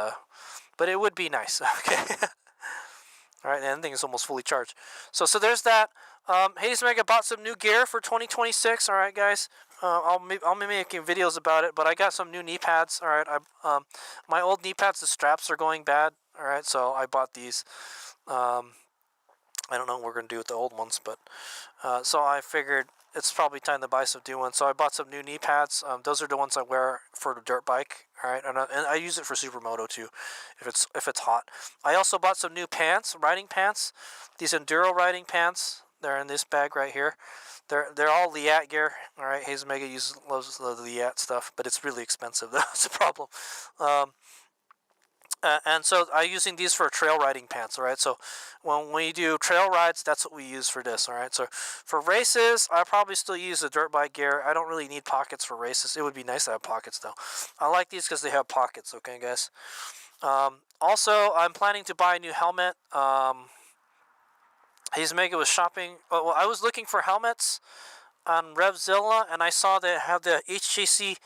it would be nice. Okay. All right, and the thing is almost fully charged. So there's that. HadesOmega bought some new gear for 2026. All right, guys. I'll be making videos about it, but I got some new knee pads. All right, my old knee pads, the straps are going bad. All right, so I bought these. I don't know what we're gonna do with the old ones, but so I figured it's probably time to buy some new ones. So I bought some new knee pads. Those are the ones I wear for the dirt bike. All right, and I use it for Supermoto too, if it's hot. I also bought some new pants, riding pants. These enduro riding pants. They're in this bag right here. They're all Liat gear. All right, HadesOmega loves the Liat stuff, but it's really expensive. That's the problem. And so I'm using these for trail riding pants. All right, so when we do trail rides, that's what we use for this. All right, so for races, I probably still use the dirt bike gear. I don't really need pockets for races. It would be nice to have pockets though. I like these because they have pockets. Okay, guys. Also, I'm planning to buy a new helmet. HadesOmega was shopping. Well, I was looking for helmets on RevZilla, and I saw they have the HJC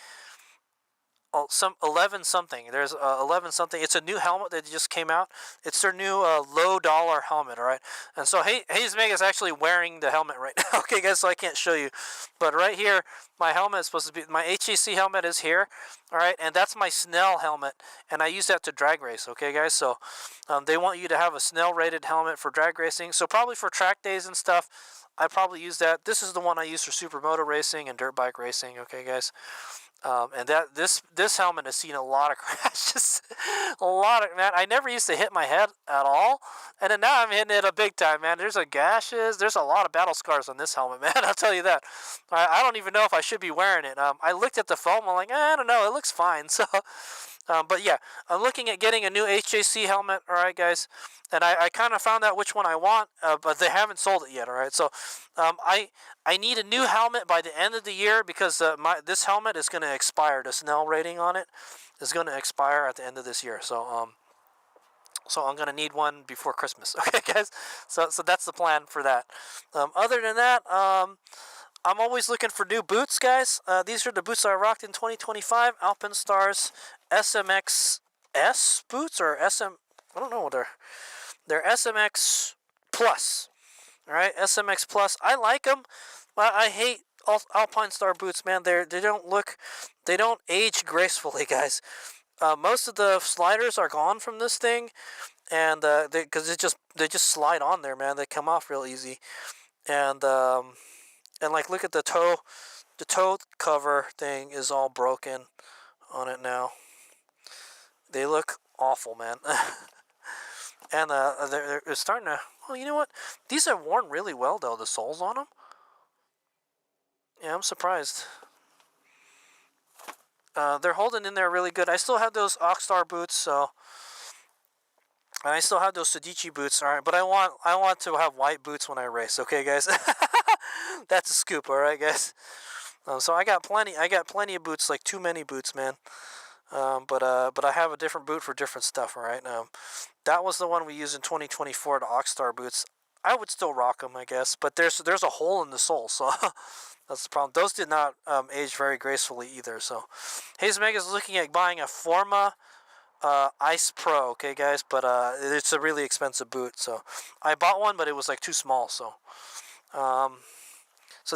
some 11 something. There's 11 something. It's a new helmet that just came out. It's their new low dollar helmet. All right, and so HadesOmega is actually wearing the helmet right now. Okay, guys, so I can't show you, but right here, my helmet is supposed to be my HJC helmet is here. All right, and that's my Snell helmet, and I use that to drag race. Okay, guys, so they want you to have a Snell rated helmet for drag racing. So probably for track days and stuff, I probably use that. This is the one I use for supermoto racing and dirt bike racing. Okay, guys. And this helmet has seen a lot of crashes, man. I never used to hit my head at all, and then now I'm hitting it a big time, man. There's gashes. There's a lot of battle scars on this helmet, man. I'll tell you that. I don't even know if I should be wearing it. I looked at the foam. I'm like, I don't know. It looks fine. So But yeah, I'm looking at getting a new HJC helmet. All right, guys, and I kind of found out which one I want, but they haven't sold it yet. All right, so I need a new helmet by the end of the year because this helmet is going to expire. The Snell rating on it is going to expire at the end of this year. So I'm gonna need one before Christmas. Okay, guys. So that's the plan for that. Other than that, I'm always looking for new boots, guys. These are the boots I rocked in 2025. Alpenstars SMX S boots or SM. I don't know what they're SMX Plus. All right, SMX Plus. I like them. I hate Alpine boots, man. They don't age gracefully, guys. Most of the sliders are gone from this thing, and because they just slide on there, man. They come off real easy, and like look at the toe cover thing is all broken on it now. They look awful, man. And they're starting to. Well, you know what? These are worn really well though. The soles on them. Yeah, I'm surprised. They're holding in there really good. I still have those Oxstar boots, so and I still have those Sedici boots. All right, but I want to have white boots when I race. Okay, guys. That's a scoop. All right, guys. So I got plenty of boots, like too many boots, man. But I have a different boot for different stuff. All right. That was the one we used in 2024, the Oxstar boots. I would still rock them, I guess, but there's a hole in the sole, so that's the problem. Those did not age very gracefully either. So, HadesOmega is looking at buying a Forma Ice Pro, okay, guys, but it's a really expensive boot. So, I bought one, but it was like too small. So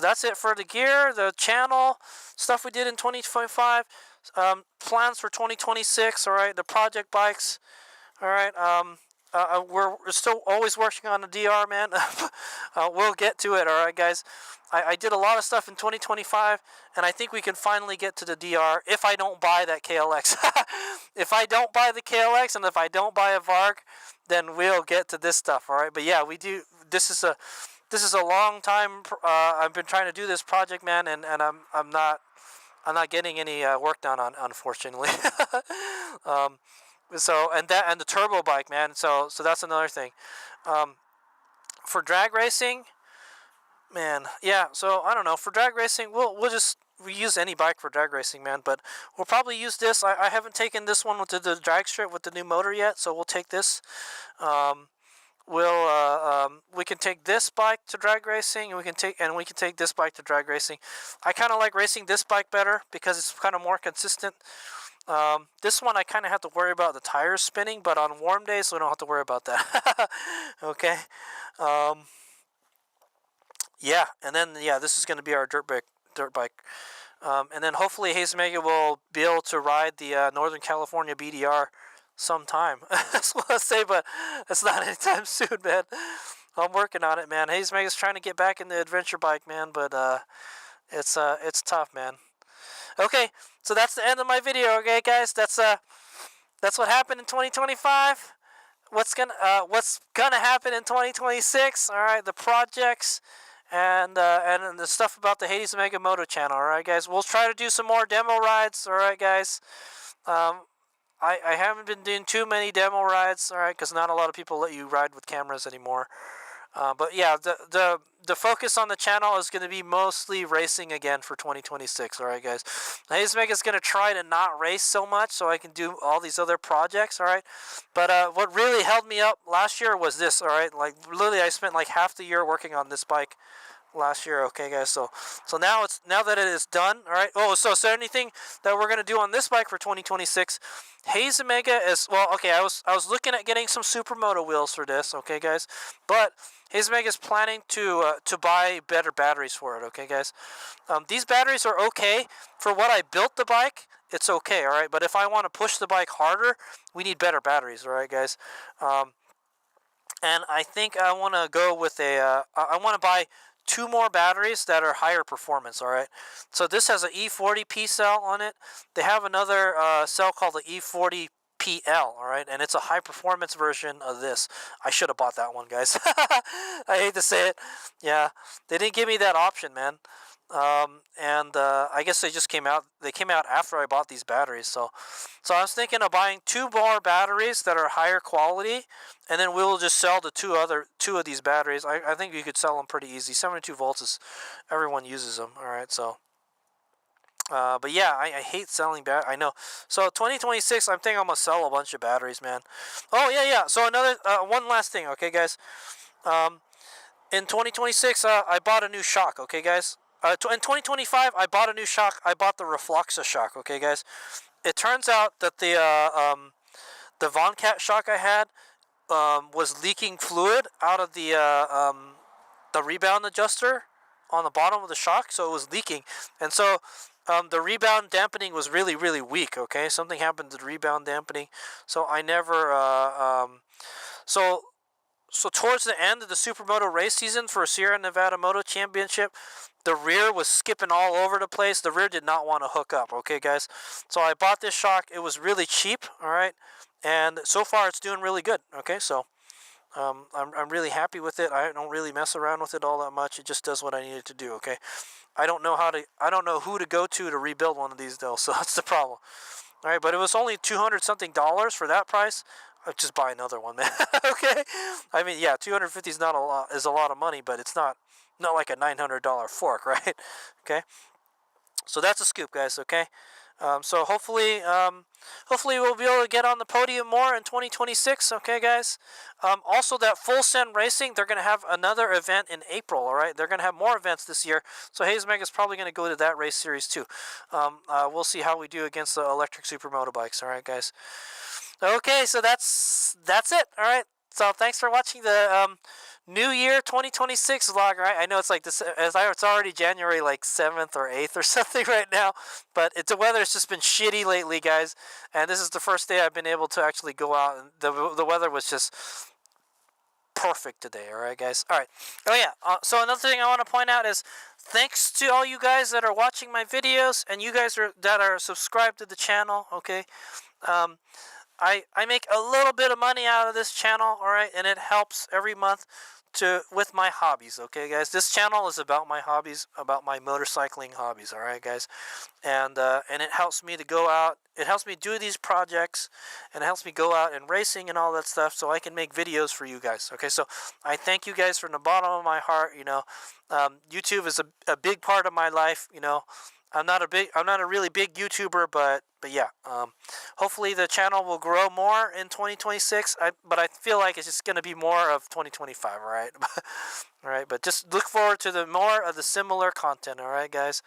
that's it for the gear, the channel stuff we did in 2025. Plans for 2026. All right, the project bikes. All right. We're still always working on the DR, man. We'll get to it, all right, guys. I did a lot of stuff in 2025, and I think we can finally get to the DR if I don't buy that KLX. If I don't buy the KLX and if I don't buy a Varg, then we'll get to this stuff, all right? But yeah, we do. This is a long time. I've been trying to do this project, man, and I'm not getting any work done on, unfortunately. So and the turbo bike, man. So that's another thing. For drag racing, man. Yeah. So I don't know. For drag racing, we use any bike for drag racing, man. But we'll probably use this. I haven't taken this one with the drag strip with the new motor yet, so we'll take this. We can take this bike to drag racing, and we can take this bike to drag racing. I kind of like racing this bike better because it's kind of more consistent. This one I kind of have to worry about the tires spinning, but on warm days we don't have to worry about that. Okay. Yeah, and then this is going to be our dirt bike. And then hopefully HadesOmega will be able to ride the Northern California BDR sometime. That's what I say, but it's not anytime soon, man. I'm working on it, man. HadesOmega's trying to get back in the adventure bike, man, but it's tough, man. Okay, so that's the end of my video. Okay, guys, that's what happened in 2025. What's gonna happen in 2026? All right, the projects and the stuff about the HadesOmega Moto channel. All right, guys, we'll try to do some more demo rides. All right, guys. I haven't been doing too many demo rides. All right, because not a lot of people let you ride with cameras anymore. But yeah, the focus on the channel is going to be mostly racing again for 2026. All right, guys. HadesOmega is going to try to not race so much so I can do all these other projects. All right. But what really held me up last year was this. All right. Like literally, I spent like half the year working on this bike last year. Okay, guys. So now that it is done. All right. Oh, so is there anything that we're going to do on this bike for 2026? HadesOmega is okay. I was looking at getting some Supermoto wheels for this. Okay, guys. But HadesOmega is planning to buy better batteries for it. Okay, guys. These batteries are okay for what I built the bike. It's okay, all right. But if I want to push the bike harder, we need better batteries, all right, guys. And I think I want to go with I want to buy 2 more batteries that are higher performance, all right? So this has an E40P cell on it. They have another cell called the E40PL, all right? And it's a high-performance version of this. I should have bought that one, guys. I hate to say it. Yeah, they didn't give me that option, man. And I guess they just came out. They came out after I bought these batteries. So I was thinking of buying 2 more batteries that are higher quality, and then we'll just sell the two of these batteries. I think you could sell them pretty easy. 72 volts is everyone uses them. All right, so. But yeah, I hate selling I know. So 2026, I'm thinking I'm gonna sell a bunch of batteries, man. Oh yeah. So another one last thing, okay, guys. Um, in 2026, I bought a new shock, okay, guys. In 2025, I bought a new shock. I bought the Refluxa shock, okay, guys. It turns out that the Von Cat shock I had was leaking fluid out of the rebound adjuster on the bottom of the shock, so it was leaking, and so the rebound dampening was really, really weak. Okay, something happened to the rebound dampening, so I never. So towards the end of the Supermoto race season for Sierra Nevada Moto Championship, the rear was skipping all over the place. The rear did not want to hook up. Okay, guys. So I bought this shock. It was really cheap. All right, and so far it's doing really good. Okay, so. I'm really happy with it. I don't really mess around with it all that much. It just does what I need it to do. Okay, I don't know who to go to rebuild one of these though. So that's the problem. All right, but it was only $200 something for that price. I'll just buy another one, man. Okay, I mean, yeah, 250 is not a lot. Is a lot of money, but it's not like a $900 fork, right? Okay, so that's a scoop, guys. Okay. So hopefully we'll be able to get on the podium more in 2026. Okay, guys. Also, that Full Send Racing, they're going to have another event in April. All right, they're going to have more events this year. So HadesOmega is probably going to go to that race series too. We'll see how we do against the electric supermoto bikes. All right, guys. Okay, so that's it. All right. So thanks for watching the New Year 2026 vlog, right? I know it's like this, it's already January like 7th or 8th or something right now, but the weather's just been shitty lately, guys. And this is the first day I've been able to actually go out, and the weather was just perfect today. All right, guys. All right. Oh yeah. So another thing I want to point out is thanks to all you guys that are watching my videos and you guys that are subscribed to the channel. Okay. I make a little bit of money out of this channel, all right, and it helps every month with my hobbies, okay, guys. This channel is about my hobbies, about my motorcycling hobbies, all right, guys, and it helps me to go out. It helps me do these projects, and it helps me go out and racing and all that stuff, so I can make videos for you guys. Okay, so I thank you guys from the bottom of my heart. You know, YouTube is a big part of my life. You know. I'm not a really big YouTuber, but yeah. Hopefully the channel will grow more in 2026. But I feel like it's just gonna be more of 2025. All right, all right. But just look forward to the more of the similar content. All right, guys.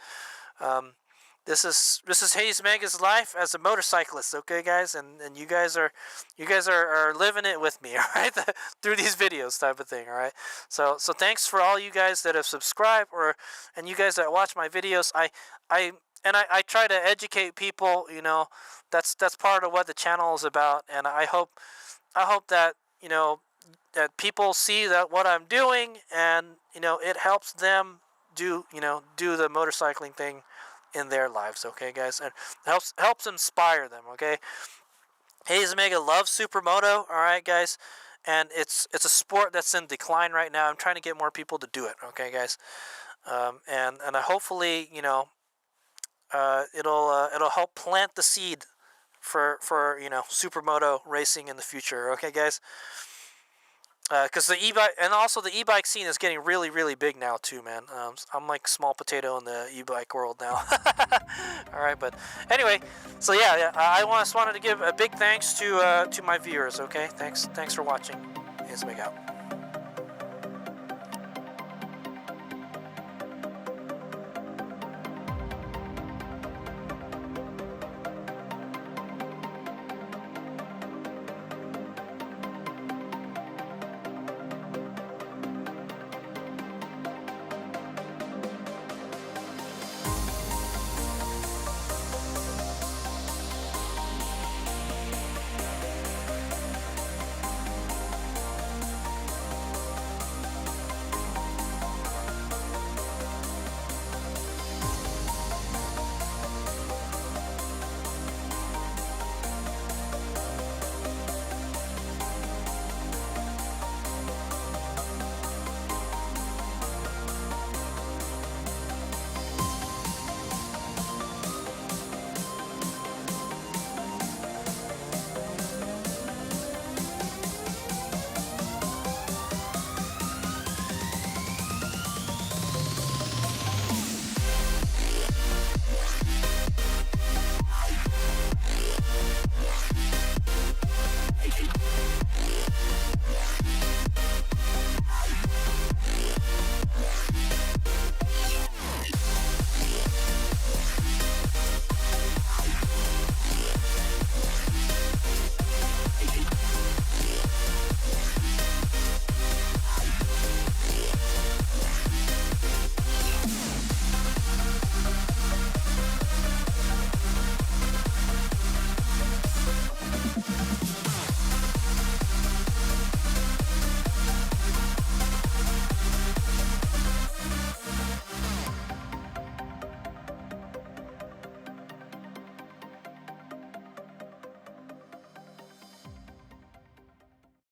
This is HadesOmega's life as a motorcyclist, okay, guys, and you guys are living it with me, all right, through these videos, type of thing, all right. So thanks for all you guys that have subscribed, and you guys that watch my videos. I try to educate people, you know. That's part of what the channel is about, and I hope that, you know, that people see that what I'm doing, and you know, it helps them do the motorcycling thing in their lives, okay, guys, and helps inspire them, okay. HadesOmega loves supermoto, all right, guys, and it's a sport that's in decline right now. I'm trying to get more people to do it, okay, guys, and hopefully, you know, it'll help plant the seed for you know, supermoto racing in the future, okay, guys. Because the e-bike, and also the e-bike scene is getting really, really big now too, man. I'm like small potato in the e-bike world now. All right, but anyway, so yeah, I just wanted to give a big thanks to my viewers. Okay, thanks for watching. HadesOmega out.